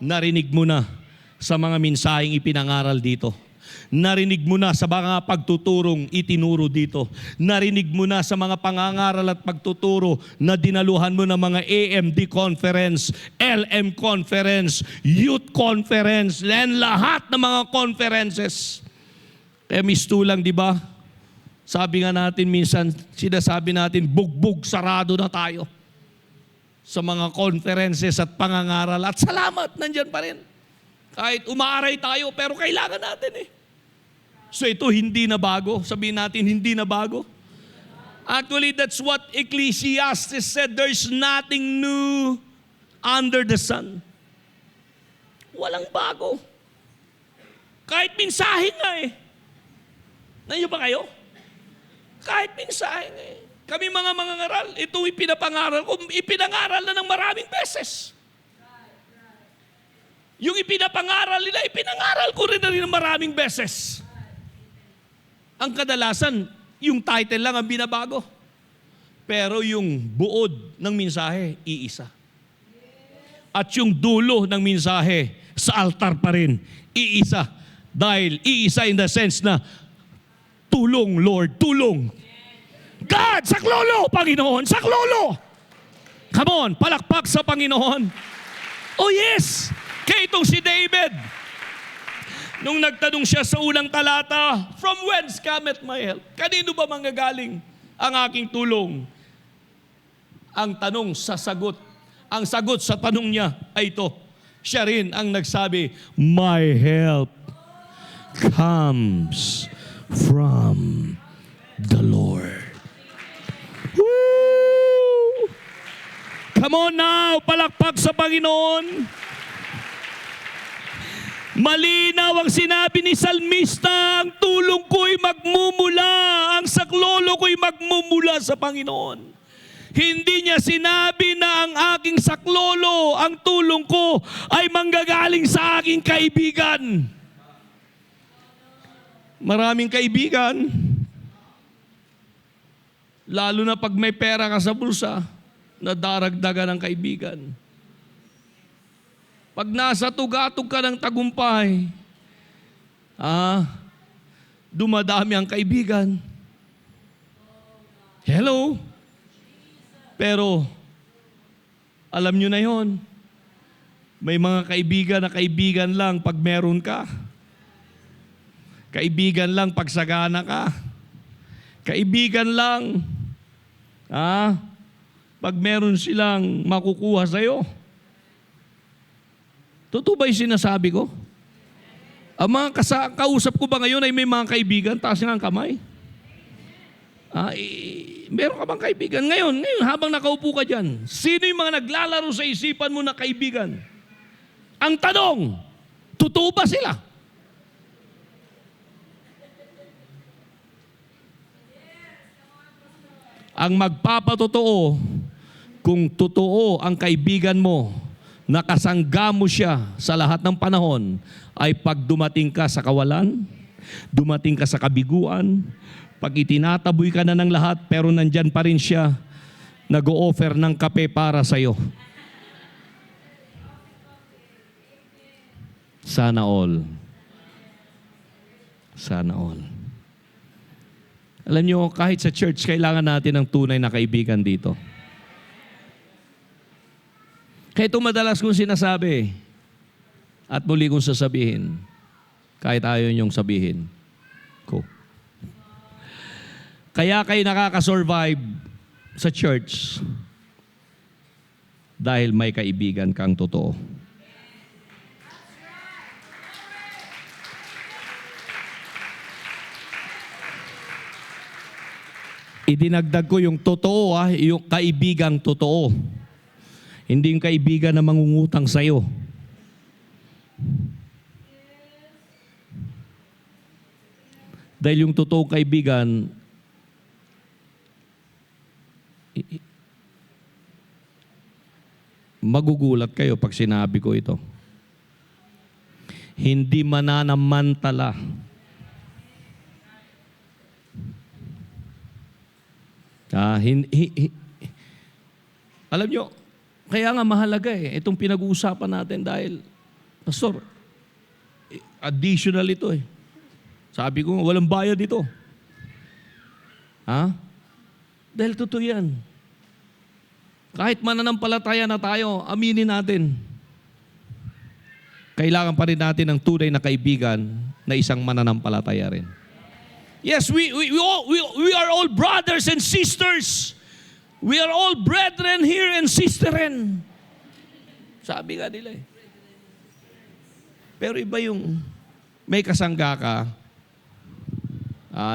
narinig mo na sa mga mensaheng ipinangaral dito. Narinig mo na sa mga pagtuturong itinuro dito. Narinig mo na sa mga pangangaral at pagtuturo na dinaluhan mo ng mga AMD conference, LM conference, youth conference, and lahat ng mga conferences. Kaya mistulang, di ba? Sabi nga natin minsan, sinasabi natin, bugbog sarado na tayo sa mga conferences at pangangaral. At salamat, nandyan pa rin. Kahit umaaray tayo, pero kailangan natin eh. So ito hindi na bago. Sabihin natin, hindi na bago. Actually, that's what Ecclesiastes said. There's nothing new under the sun. Walang bago. Kahit mensahe nga eh. Nandiyo ba kayo? Kahit mensahe nga eh. Kami mga mangangaral, ito ipinapangaral ko, ipinangaral na ng maraming beses. Yung ipinapangaral nila, ipinangaral ko rin na rin ng maraming beses. Ang kadalasan, yung title lang ang binabago. Pero yung buod ng mensahe, iisa. At yung dulo ng mensahe, sa altar pa rin, iisa. Dahil iisa in the sense na, tulong, Lord, tulong. God, saklolo, Panginoon, saklolo. Come on, palakpak sa Panginoon. Oh yes, kaya itong si David, nung nagtanong siya sa unang talata, from whence cometh my help? Kanino ba manggagaling ang aking tulong? Ang tanong sa sagot, ang sagot sa tanong niya ay ito. Siya rin ang nagsabi, my help comes from the Lord. Woo! Come on now, palakpak sa Panginoon. Malinaw ang sinabi ni Salmista, ang tulong ko'y magmumula, ang saklolo ko'y magmumula sa Panginoon. Hindi niya sinabi na ang aking saklolo, ang tulong ko ay manggagaling sa aking kaibigan. Maraming kaibigan, lalo na pag may pera ka sa bulsa, nadaragdagan ng kaibigan. Pag nasa tugatog ka ng tagumpay, dumadami ang kaibigan. Hello? Pero, alam nyo na yon, may mga kaibigan na kaibigan lang pag meron ka. Kaibigan lang pag sagana ka. Kaibigan lang, pag meron silang makukuha sa'yo. Totoo ba yung sinasabi ko? Ang mga kausap ko ba ngayon ay may mga kaibigan? Taas nga ang kamay. Meron ka bang kaibigan? Ngayon, habang nakaupo ka dyan, sino yung mga naglalaro sa isipan mo na kaibigan? Ang tanong, totoo ba sila? Ang magpapatotoo, kung totoo ang kaibigan mo, nakasangga mo siya sa lahat ng panahon, ay pag dumating ka sa kawalan, dumating ka sa kabiguan, pag itinataboy ka na ng lahat, pero nandyan pa rin siya, nag-o-offer ng kape para sa'yo. Sana all. Sana all. Alam nyo, kahit sa church, kailangan natin ng tunay na kaibigan dito. Kaya ito madalas kong sinasabi, at muli kong sasabihin, kahit ayaw niyong sabihin ko. Kaya kayo nakakasurvive sa church dahil may kaibigan kang totoo. Idinagdag ko yung totoo, yung kaibigang totoo. Hindi yung kaibigan na mangungutang sa'yo. Dahil yung totoong kaibigan, magugulat kayo pag sinabi ko ito. Hindi mananamantala. Alam nyo, kaya nga mahalaga itong pinag-uusapan natin dahil, Pastor, additional ito Sabi ko, walang bayad ito. Dahil totoo yan. Kahit mananampalataya na tayo, aminin natin. Kailangan pa rin natin ng tunay na kaibigan na isang mananampalataya rin. Yes, we are all brothers and sisters. We are all brethren here and sisterin. Sabi nga nila Pero iba yung may kasangga ka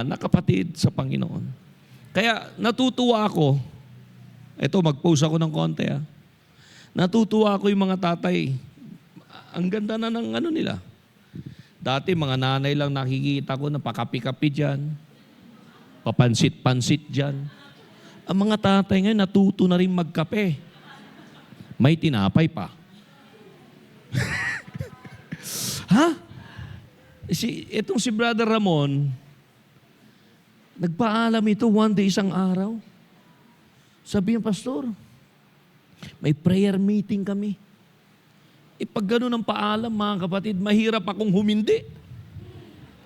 na kapatid sa Panginoon. Kaya natutuwa ako, mag-post ako ng konti Natutuwa ako yung mga tatay. Ang ganda na ng nila. Dati mga nanay lang nakikita ko na pakapi-kapi dyan. Papansit-pansit dyan. Ang mga tatay ngayon natuto na rin magkape. May tinapay pa. Itong si Brother Ramon, nagpaalam ito one day isang araw. Sabi niya, Pastor, may prayer meeting kami. Pag gano'n ang paalam, mga kapatid, mahirap akong humindi.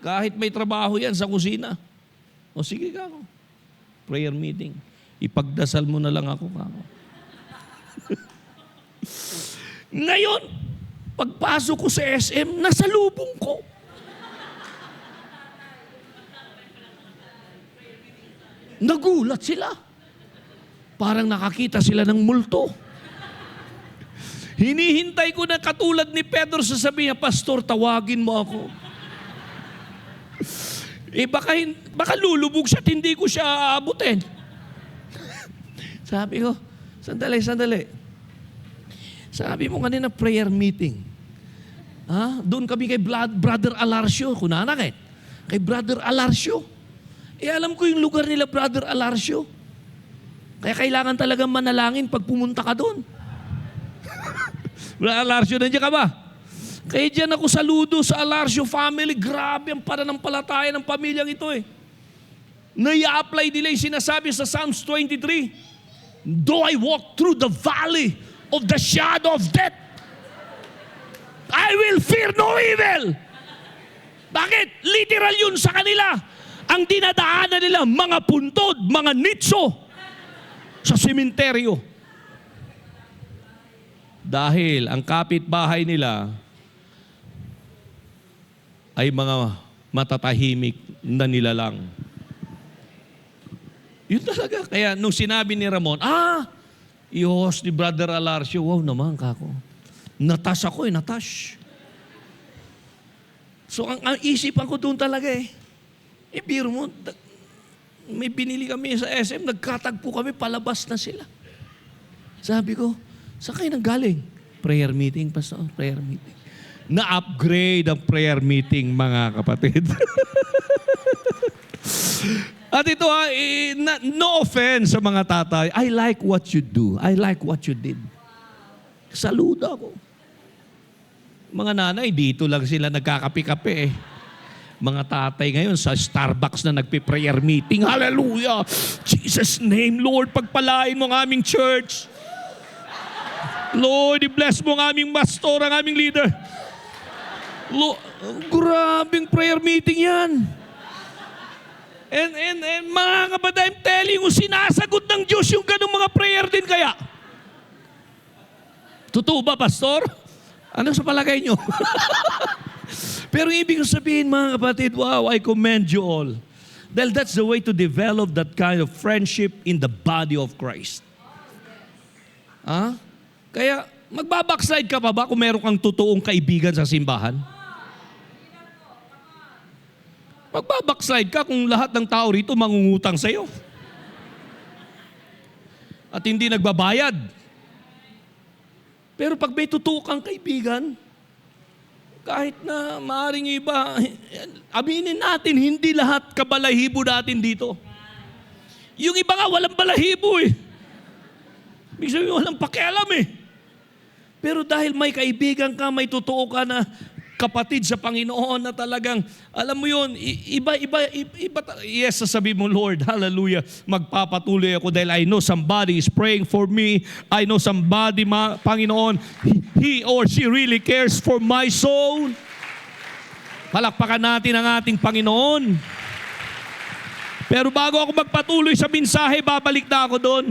Kahit may trabaho yan sa kusina. O sige ka ako. Prayer meeting. Ipagdasal mo na lang ako. Ngayon, pagpasok ko sa SM, nasalubong ko. Nagulat sila. Parang nakakita sila ng multo. Hinihintay ko na katulad ni Pedro sasabihin niya, Pastor, tawagin mo ako. Baka lulubog siya at hindi ko siya aabutin. Sabi ko, sandali. Sabi mo kanina, prayer meeting. Doon kami kay Brother Alarcio, kunanakit. Kay Brother Alarcio. Alam ko yung lugar nila, Brother Alarcio. Kaya kailangan talagang manalangin pag pumunta ka doon. Brother Alarcio, nandiyan ka ba? Kaya dyan ako saludo sa Alarcio family. Grabe ang pananampalataya ng pamilyang ito Nai-apply nila yung sinasabi sa Psalms 23. Though I walk through the valley of the shadow of death, I will fear no evil. Bakit? Literal yun sa kanila. Ang dinadaanan nila, mga puntod, mga nitso sa sementeryo. Dahil ang kapitbahay nila ay mga matatahimik na nilalang. Yun talaga. Kaya nung sinabi ni Ramon, i-host ni Brother Alarcio, wow naman kako. Natas ako natas. So ang isipan ko doon talaga biro mo, may binili kami sa SM, nagkatagpo kami, palabas na sila. Sabi ko, saan kayo nanggaling? Prayer meeting, Pastor, prayer meeting. Na-upgrade ang prayer meeting, mga kapatid. At ito no offense sa mga tatay, I like what you do. I like what you did. Saludo ako. Mga nanay, dito lang sila nagkakape-kape Mga tatay ngayon sa Starbucks na nagpe-prayer meeting. Hallelujah! Jesus' name, Lord, pagpalain mo ang aming church. Lord, i-bless mo ang aming pastor, ang aming leader. Lord, grabing prayer meeting yan. And mga kapatid, I'm telling you, sinasagot ng Diyos yung ganung mga prayer din kaya. Totoo ba, pastor? Ano sa palagay nyo? Pero ibig sabihin, mga kapatid, wow, I commend you all. Dahil that's the way to develop that kind of friendship in the body of Christ. Kaya, magbabackslide ka pa ba kung meron kang totoong kaibigan sa simbahan? Magbabackslide ka kung lahat ng tao rito mangungutang sa'yo. at hindi nagbabayad. Pero pag may totoo kang kaibigan, kahit na maaaring iba, aminin natin, hindi lahat kabalahibo natin dito. Yung iba nga, walang balahibo eh. Ibig sabihin, walang pakialam eh. Pero dahil may kaibigan ka, may totoo ka na kapatid sa Panginoon na talagang, alam mo yun, iba, yes, sasabihin mo, Lord, hallelujah, magpapatuloy ako dahil I know somebody is praying for me. I know somebody, Panginoon, he or she really cares for my soul. Palakpakan natin ang ating Panginoon. Pero bago ako magpatuloy sa mensahe, babalik na ako doon.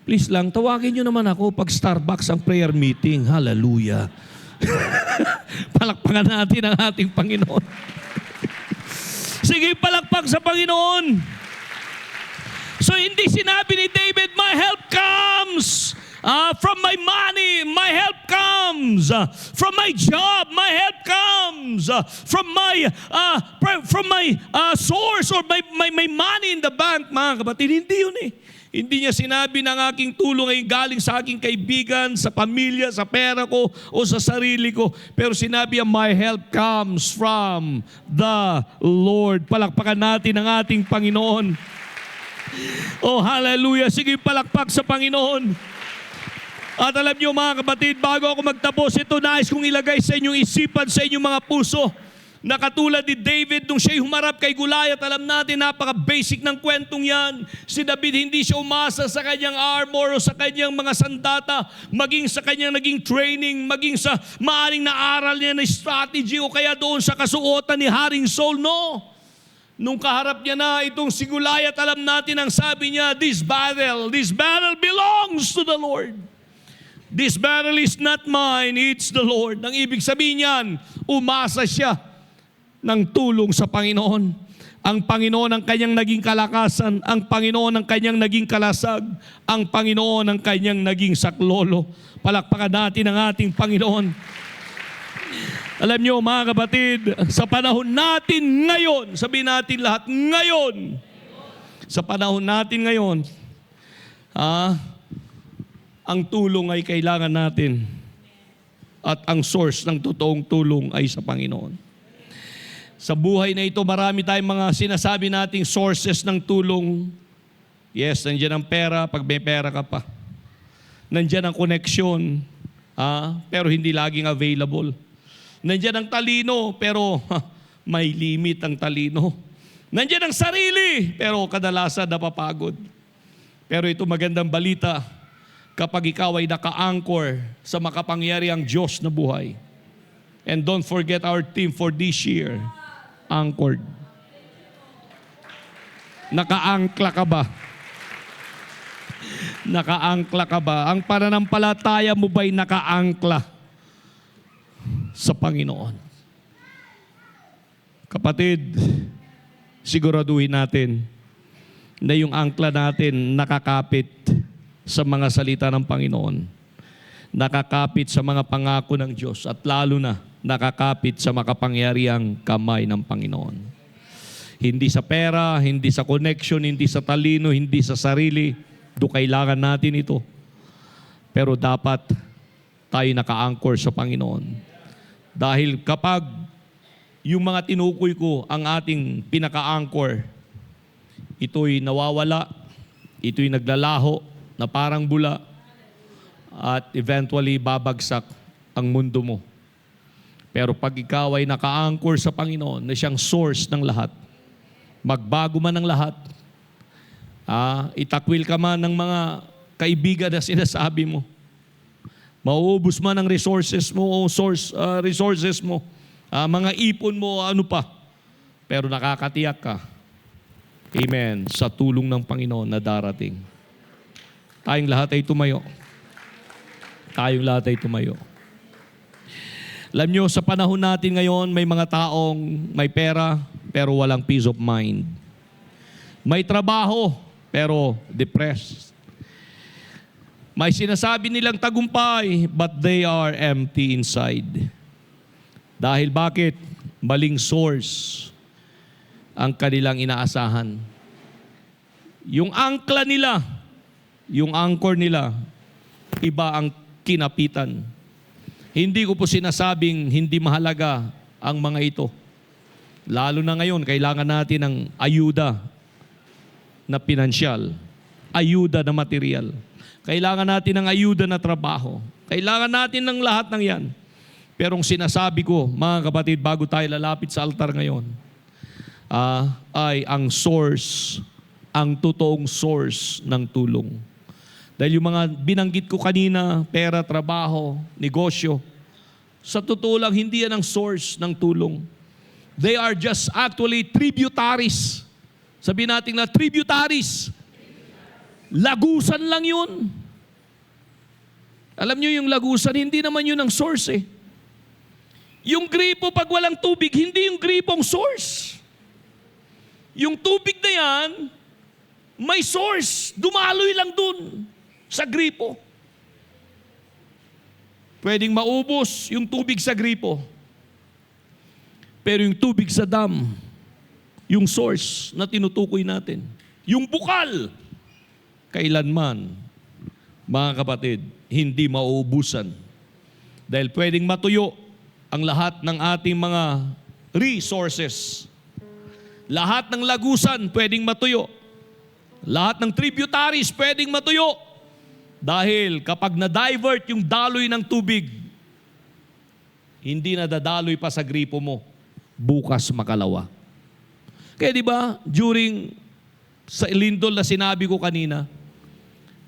Please lang, tawagin nyo naman ako pag Starbucks ang prayer meeting. Hallelujah. Palakpakan natin ang ating Panginoon. Sige, palakpak sa Panginoon. So hindi sinabi ni David, my help comes from my money, my help comes from my job, my help comes from my source or my money in the bank. Mga kapatid, hindi yun eh. Hindi niya sinabi ng aking tulong ay galing sa aking kaibigan, sa pamilya, sa pera ko, o sa sarili ko. Pero sinabi niya, my help comes from the Lord. Palakpakan natin ang ating Panginoon. Oh, hallelujah. Sige, palakpak sa Panginoon. At alam niyo mga kapatid, bago ako magtapos, ito nais kong ilagay sa inyong isipan, sa inyong mga puso. Na katulad ni David, nung siya'y humarap kay Goliath, alam natin, napaka-basic ng kwentong yan. Si David, hindi siya umasa sa kanyang armor o sa kanyang mga sandata, maging sa kanyang naging training, maging sa maaring naaral niya na strategy o kaya doon sa kasuotan ni Haring Saul. No. Nung kaharap niya na itong si Goliath, alam natin ang sabi niya, this battle belongs to the Lord. This battle is not mine, it's the Lord. Ang ibig sabihin niyan, umasa siya ng tulong sa Panginoon. Ang Panginoon ang kanyang naging kalakasan, ang Panginoon ang kanyang naging kalasag, ang Panginoon ang kanyang naging saklolo. Palakpakan natin ang ating Panginoon. Alam niyo mga kapatid, sa panahon natin ngayon, sabihin natin lahat, ngayon, sa panahon natin ngayon, ang tulong ay kailangan natin at ang source ng totoong tulong ay sa Panginoon. Sa buhay na ito, marami tayong mga sinasabi nating sources ng tulong. Yes, nandiyan ang pera pag may pera ka pa. Nandiyan ang connection, pero hindi laging available. Nandiyan ang talino, pero may limit ang talino. Nandiyan ang sarili, pero kadalasan napapagod. Pero ito magandang balita, kapag ikaw ay naka-anchor sa makapangyariang Diyos na buhay. And don't forget our theme for this year, anchored. Nakaangkla ka ba? Nakaangkla ka ba? Ang pananampalataya mo ba'y nakaangkla sa Panginoon? Kapatid, siguraduhin natin na yung angkla natin nakakapit sa mga salita ng Panginoon. Nakakapit sa mga pangako ng Diyos at lalo na nakakapit sa makapangyariang kamay ng Panginoon. Hindi sa pera, hindi sa connection, hindi sa talino, hindi sa sarili. Kailangan natin ito. Pero dapat tayo naka-anchor sa Panginoon. Dahil kapag yung mga tinukoy ko ang ating pinaka-anchor, ito'y nawawala, ito'y naglalaho na parang bula, at eventually babagsak ang mundo mo. Pero pag ikaw ay naka-anchor sa Panginoon na siyang source ng lahat, magbago man ang lahat, itakwil ka man ng mga kaibigan na sinasabi mo, mauubos man ang resources mo o resources mo, mga ipon mo, ano pa, pero nakakatiyak ka, amen, sa tulong ng Panginoon na darating. Tayong lahat ay tumayo. Tayong lahat ay tumayo. Alam nyo, sa panahon natin ngayon, may mga taong may pera, pero walang peace of mind. May trabaho, pero depressed. May sinasabi nilang tagumpay, but they are empty inside. Dahil bakit? Maling source ang kanilang inaasahan. Yung angkla nila, yung anchor nila, iba ang kinapitan. Hindi ko po sinasabing hindi mahalaga ang mga ito. Lalo na ngayon, kailangan natin ng ayuda na pinansyal, ayuda na material. Kailangan natin ng ayuda na trabaho. Kailangan natin ng lahat ng yan. Pero ang sinasabi ko, mga kapatid, bago tayo lalapit sa altar ngayon, ay ang source, ang totoong source ng tulong. Dahil yung mga binanggit ko kanina, pera, trabaho, negosyo, sa totoo lang, hindi yan ang source ng tulong. They are just actually tributaries. Sabihin natin na tributaries. Lagusan lang yun. Alam nyo yung lagusan, hindi naman yun ang source eh. Yung gripo pag walang tubig, hindi yung gripo ang source. Yung tubig na yan, may source. Dumaloy lang dun sa gripo. Pwedeng maubos yung tubig sa gripo. Pero yung tubig sa dam, yung source na tinutukoy natin, yung bukal, kailanman, mga kapatid, hindi mauubusan. Dahil pwedeng matuyo ang lahat ng ating mga resources. Lahat ng lagusan pwedeng matuyo. Lahat ng tributaries pwedeng matuyo. Dahil kapag na-divert yung daloy ng tubig, hindi na dadaloy pa sa gripo mo. Bukas makalawa. Kaya di ba, during sa lindol na sinabi ko kanina,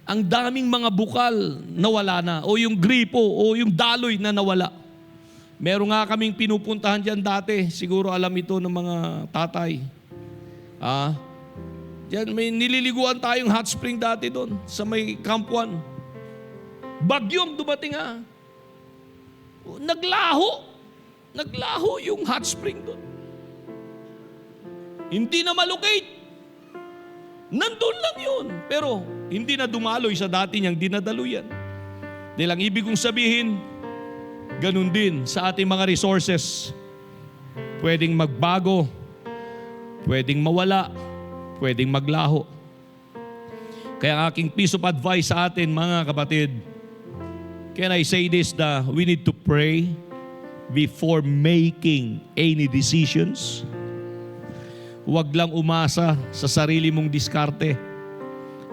ang daming mga bukal na wala na, o yung gripo, o yung daloy na nawala. Meron nga kaming pinupuntahan dyan dati, siguro alam ito ng mga tatay. Diyan, may nililiguan tayong hot spring dati doon, sa may Camp 1. Bagyong dumating Naglaho yung hot spring doon. Hindi na malocate. Nandun lang yun. Pero hindi na dumaloy sa dati niyang dinadaluyan. Dahil ang ibig kong sabihin, ganun din sa ating mga resources. Pwedeng magbago, pwedeng mawala, pwedeng maglaho. Kaya ang aking piece of advice sa atin, mga kapatid, can I say this, we need to pray before making any decisions. Huwag lang umasa sa sarili mong diskarte.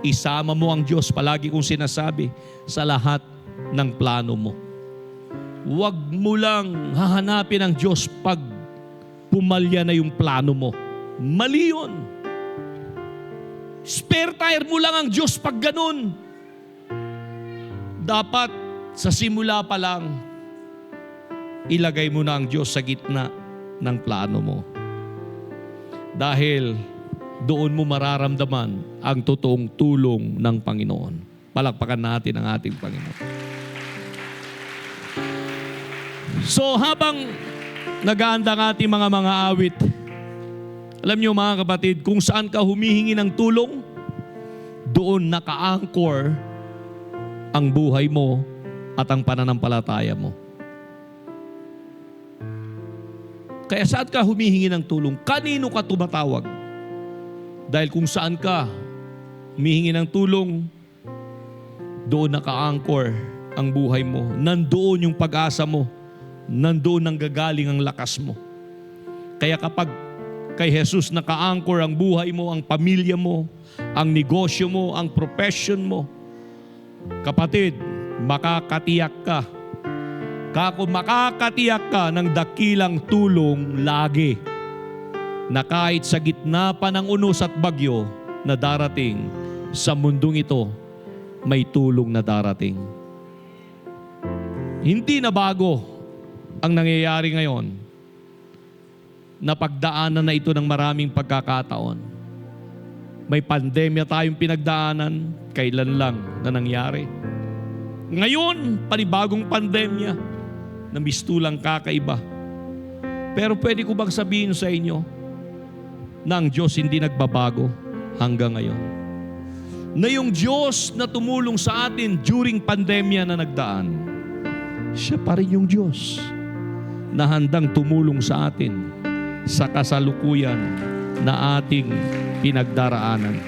Isama mo ang Diyos, palagi kong sinasabi, sa lahat ng plano mo. Huwag mo lang hahanapin ang Diyos pag pumalya na yung plano mo. Mali yun. Spare tire mo lang ang Diyos pag ganun. Dapat sa simula pa lang, ilagay mo na ang Diyos sa gitna ng plano mo. Dahil doon mo mararamdaman ang totoong tulong ng Panginoon. Palakpakan natin ang ating Panginoon. So habang nag-aanda ang ating mga awit, alam niyo mga kapatid, kung saan ka humihingi ng tulong, doon naka-anchor ang buhay mo at ang pananampalataya mo. Kaya saan ka humihingi ng tulong? Kanino ka tumatawag? Dahil kung saan ka humihingi ng tulong, doon naka-anchor ang buhay mo. Nandoon yung pag-asa mo. Nandoon ang gagaling ang lakas mo. Kaya kapag kay Jesus naka-anchor ang buhay mo, ang pamilya mo, ang negosyo mo, ang profession mo, kapatid, makakatiyak ka. Kako makakatiyak ka ng dakilang tulong lagi na kahit sa gitna pa ng unos at bagyo na darating sa mundong ito, may tulong na darating. Hindi na bago ang nangyayari ngayon. Napagdaanan na ito ng maraming pagkakataon. May pandemya tayong pinagdaanan, kailan lang na nangyari. Ngayon, panibagong pandemya na mistulang kakaiba. Pero pwede ko bang sabihin sa inyo na ang Diyos hindi nagbabago hanggang ngayon? Na yung Diyos na tumulong sa atin during pandemya na nagdaan, siya pa rin yung Diyos na handang tumulong sa atin sa kasalukuyan na ating pinagdaraanan.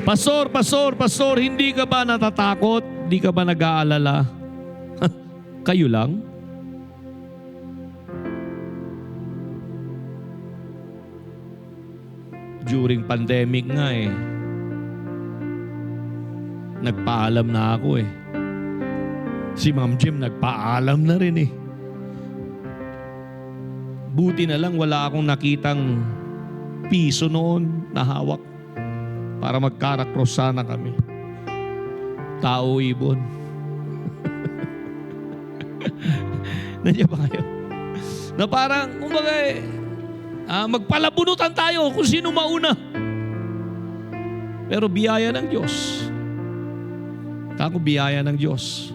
Pastor, hindi ka ba natatakot? Hindi ka ba nag-aalala? Kayo lang? During pandemic nga nagpaalam na ako Si Ma'am Jim nagpaalam na rin Buti na lang wala akong nakitang piso noon na hawak para magkarakros sana kami. Tao ibon. Nandiyan ba kayo? Na parang, kumbaga magpalabunutan tayo kung sino mauna. Pero biyaya ng Diyos. Kako biyaya ng Diyos.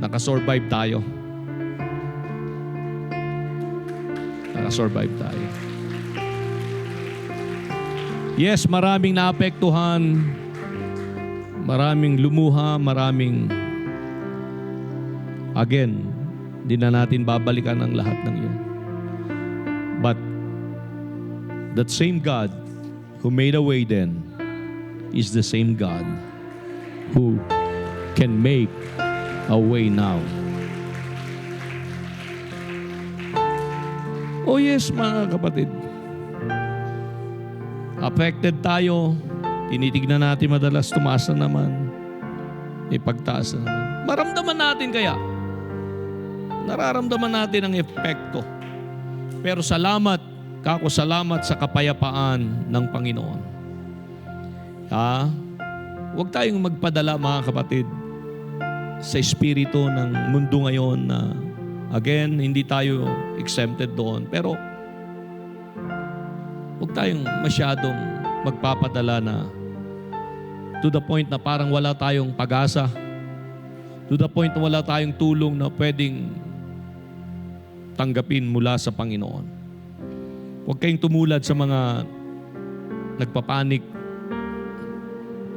Nakasurvive tayo. Nakasurvive tayo. Yes, maraming naapektuhan. Maraming lumuha, again, di na natin babalikan ang lahat ng yun. But that same God who made a way then is the same God who can make a way now. Oh yes, mga kapatid. Affected tayo. Tinitignan natin madalas tumaas na naman. Pagtaas na naman. Maramdaman natin kaya. Nararamdaman natin ang epekto. Pero salamat sa kapayapaan ng Panginoon. Huwag tayong magpadala, mga kapatid, sa espiritu ng mundo ngayon na again, hindi tayo exempted doon. Pero huwag tayong masyadong magpapadala na to the point na parang wala tayong pag-asa. To the point na wala tayong tulong na pwedeng tanggapin mula sa Panginoon. Huwag kayong tumulad sa mga nagpapanik,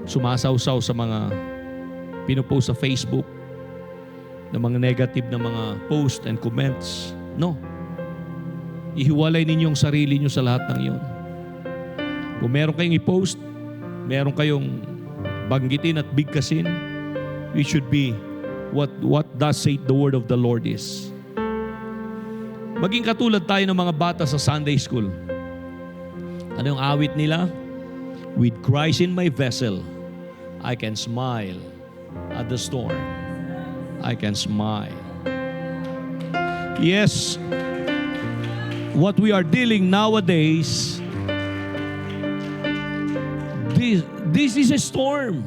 sumasawsaw sa mga pinopost sa Facebook na mga negative na mga post and comments. No. Ihiwalay ninyong sarili nyo sa lahat ng iyon. Kung meron kayong i-post, meron kayong banggitin at bigkasin, we should be what does say the word of the Lord is. Maging katulad tayo ng mga bata sa Sunday school. Ano yung awit nila? With Christ in my vessel, I can smile at the storm. I can smile. Yes, what we are dealing nowadays, this is a storm.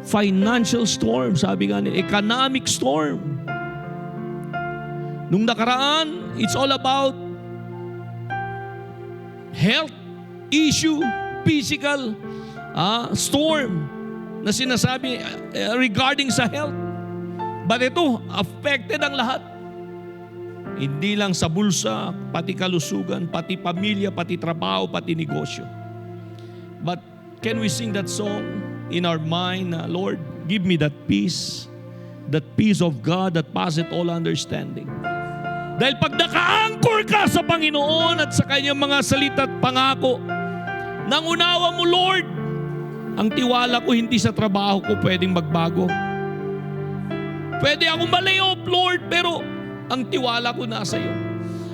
Financial storm, sabi nga nila, economic storm. Nung nakaraan, it's all about health issue, physical storm na sinasabi regarding sa health. But ito, affected ang lahat. Hindi lang sa bulsa, pati kalusugan, pati pamilya, pati trabaho, pati negosyo. But can we sing that song in our mind, Lord, give me that peace of God that passeth all understanding. Dahil pag naka-anchor ka sa Panginoon at sa kanyang mga salita at pangako, nang unawa mo, Lord, ang tiwala ko hindi sa trabaho ko pwedeng magbago. Pwede akong ma-layoff, Lord, pero ang tiwala ko nasa iyo.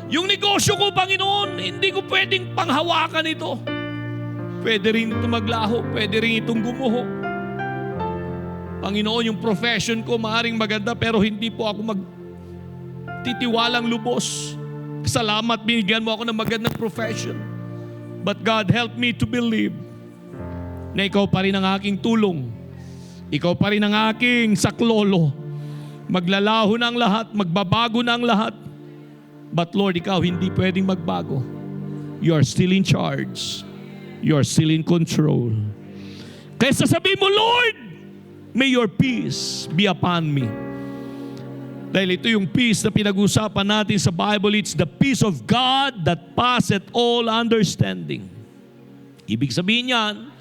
Yung negosyo ko, Panginoon, hindi ko pwedeng panghawakan ito. Pwede rin ito maglaho, pwede rin itong gumuho. Panginoon, yung profession ko maaring maganda pero hindi po ako magtitiwalang lubos. Salamat, binigyan mo ako ng magandang profession. But God, help me to believe na ikaw pa rin ang aking tulong. Ikaw pa rin ang aking saklolo. Maglalaho na ang lahat, magbabago na ang lahat. But Lord, ikaw hindi pwedeng magbago. You are still in charge. You are still in control. Kaya sasabihin mo, Lord, may your peace be upon me. Dahil ito yung peace na pinag-usapan natin sa Bible. It's the peace of God that passeth all understanding. Ibig sabihin yan,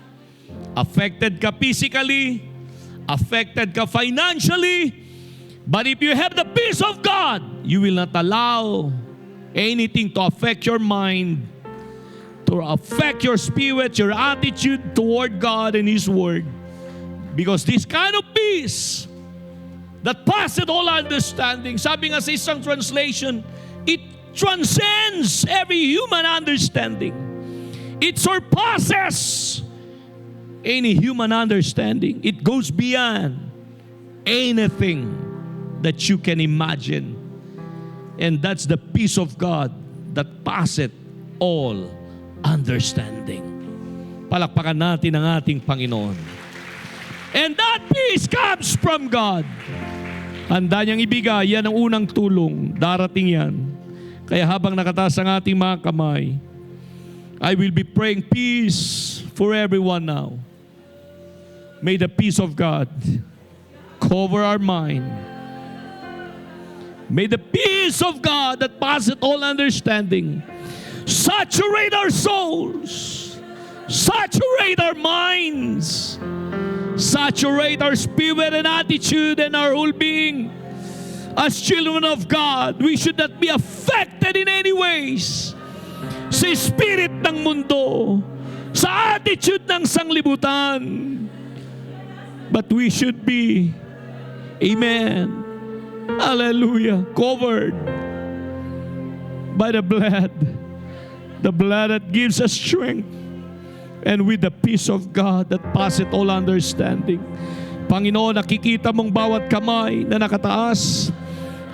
affected ka physically, affected ka financially, but if you have the peace of God, you will not allow anything to affect your mind, to affect your spirit, your attitude toward God and His Word. Because this kind of peace that passeth all understanding, sabi nga sa isang translation, it transcends every human understanding. It surpasses any human understanding. It goes beyond anything that you can imagine. And that's the peace of God that passeth all understanding. Palakpakan natin ang ating Panginoon. And that peace comes from God. Handa niyang ibigay, yan ang unang tulong. Darating yan. Kaya habang nakataas ang ating mga kamay, I will be praying peace for everyone now. May the peace of God cover our mind. May the peace of God that passeth all understanding saturate our souls, saturate our minds, saturate our spirit and attitude and our whole being. As children of God, we should not be affected in any ways sa spirit ng mundo, sa attitude ng sanglibutan. But we should be, amen, hallelujah, covered by the blood that gives us strength, and with the peace of God that passeth all understanding. Panginoon, nakikita mong bawat kamay na nakataas,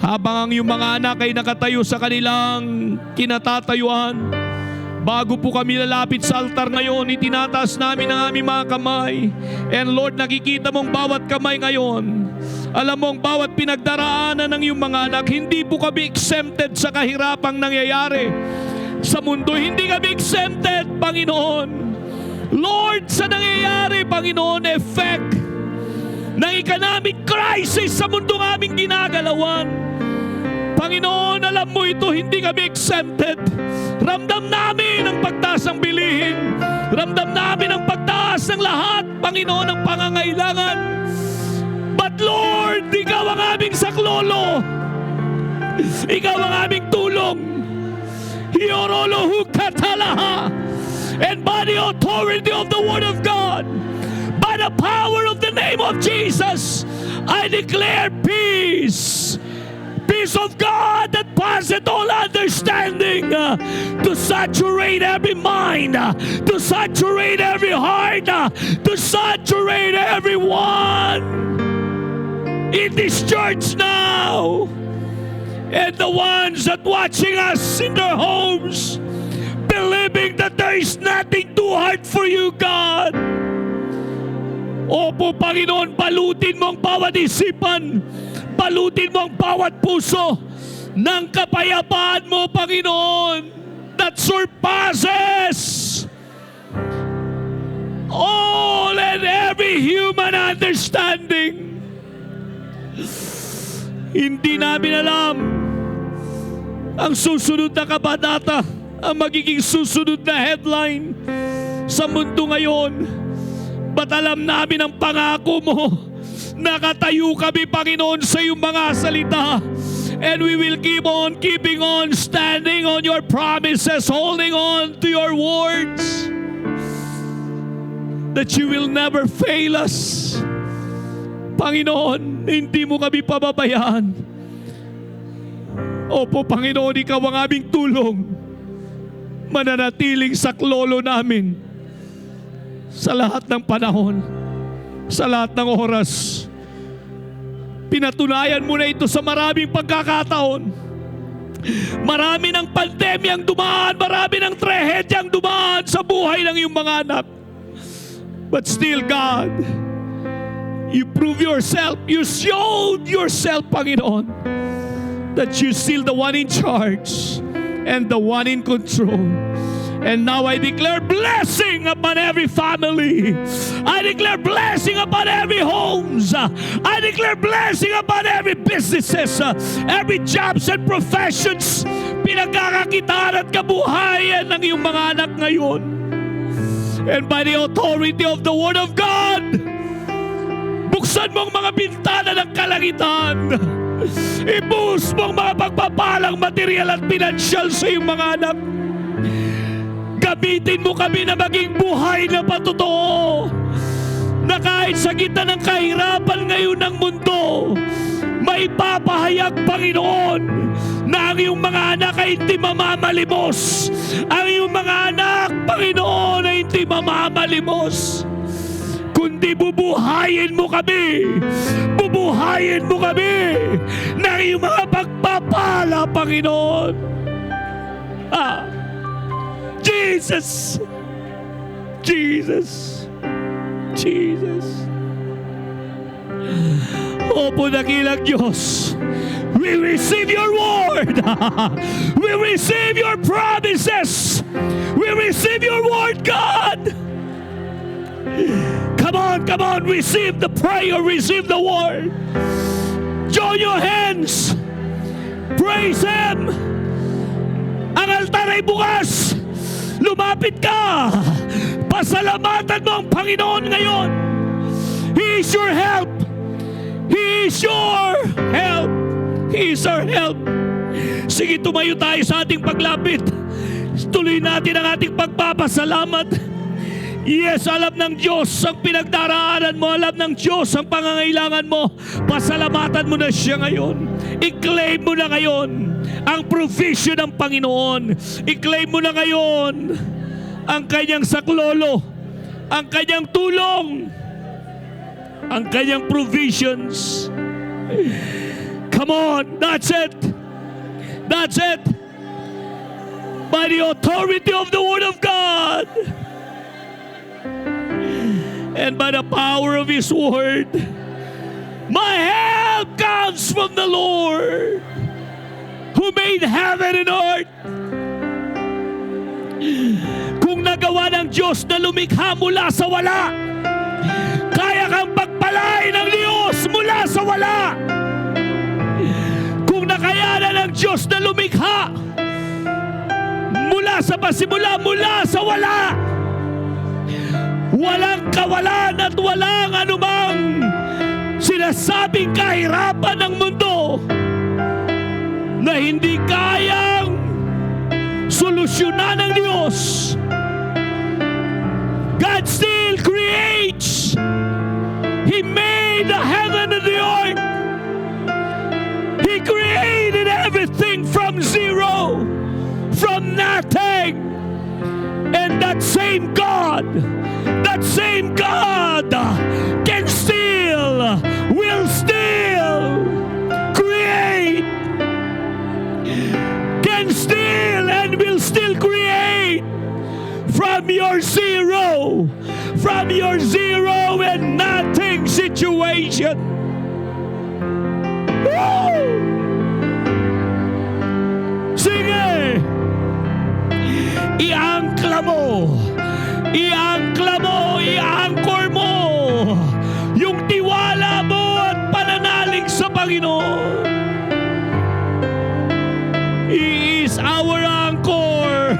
habang ang iyong mga anak ay nakatayo sa kanilang kinatatayuan. Bago po kami lalapit sa altar ngayon, itinataas namin ang aming mga kamay. And Lord, nakikita mong bawat kamay ngayon. Alam mong bawat pinagdaraanan ng iyong mga anak, hindi po kami exempted sa kahirapang nangyayari sa mundo. Hindi kami exempted, Panginoon. Lord, sa nangyayari, Panginoon, effect ng economic crisis sa mundo aming ginagalawan. Panginoon, alam mo ito, hindi kami exempted. Ramdam namin ang pagtaas ng bilihin. Ramdam namin ang pagtaas ng lahat, Panginoon, ng pangangailangan. But Lord, Ikaw ang aming saklolo. Ikaw ang aming tulong. Hiorolo hukatalaha. And by the authority of the Word of God, by the power of the name of Jesus, I declare peace. Peace of God that passeth all understanding to saturate every mind, to saturate every heart, to saturate everyone in this church now. And the ones that watching us in their homes, believing that there is nothing too hard for you, God. Opo, Panginoon, balutin mo ang bawat isipan, balutin mo ang bawat puso ng kapayapaan mo, Panginoon, that surpasses all and every human understanding. Hindi namin alam ang susunod na kabanata, ang magiging susunod na headline sa mundo ngayon. But alam namin ang pangako mo. Nakatayo kami, Panginoon, sa iyong mga salita. And we will keep on keeping on, standing on your promises, holding on to your words, that you will never fail us. Panginoon, hindi mo kami pababayaan. Opo, Panginoon, ikaw ang aming tulong. Mananatiling saklolo namin sa lahat ng panahon, sa lahat ng oras. Pinatunayan mo na ito sa maraming pagkakataon. Marami ng pandemyang dumaan, marami ng trahedyang dumaan sa buhay ng iyong mga anak. But still, God, you prove yourself, you showed yourself, Panginoon, that you're still the one in charge and the one in control. And now I declare blessing upon every family. I declare blessing upon every homes. I declare blessing upon every businesses, every jobs and professions. Pinagkakakitaan at kabuhayan ng iyong mga anak ngayon. And by the authority of the Word of God, buksan mo ang mga bintana ng kalangitan. Ibuhos mo ang mga pagpapalang material at pinansyal sa iyong mga anak. Gamitin mo kami na maging buhay na patotoo. Na kahit sa gitna ng kahirapan ngayon ng mundo, may papahayag, Panginoon, na ang iyong mga anak ay hindi mamamalimos. Ang iyong mga anak, Panginoon, ay hindi mamamalimos. Kundi bubuhayin mo kami. Bubuhayin mo kami ng iyong mga pagpapala, Panginoon. Jesus. Jesus. Jesus. Opo, dakilang Diyos. We receive your word. We receive your promises. We receive your word, God. Come on, receive the prayer, receive the word. Join your hands. Praise Him. Ang altar ay bukas. Lumapit ka. Pasalamatan mo ang Panginoon ngayon. He is your help. He is your help. He is our help. Sige, tumayo tayo sa ating paglapit. Tuloy natin ang ating pagpapasalamat. Yes, alam ng Diyos ang pinagdaraanan mo. Alam ng Diyos ang pangangailangan mo. Pasalamatan mo na siya ngayon. I-claim mo na ngayon ang provision ng Panginoon. I-claim mo na ngayon ang kanyang saklolo, ang kanyang tulong, ang kanyang provisions. Come on, that's it. That's it. By the authority of the Word of God and by the power of His Word, my help comes from the Lord who made heaven and earth. Kung nagawa ng Diyos na lumikha mula sa wala, kaya kang pagpalain ng Diyos mula sa wala. Kung nakayanan ng Diyos na lumikha mula sa pasimula, mula sa wala, walang kawalan at walang anumang sinasabing kahirapan ng mundo na hindi kayang solusyonan ng Diyos. God still creates. He made the heaven and the earth. He created everything from zero, from nothing. And that same God can still, will still create, can still and will still create from your zero and nothing situation. Woo! Sige! I-angkla mo, i-anchor mo yung tiwala mo at pananalig sa Panginoon. He is our anchor.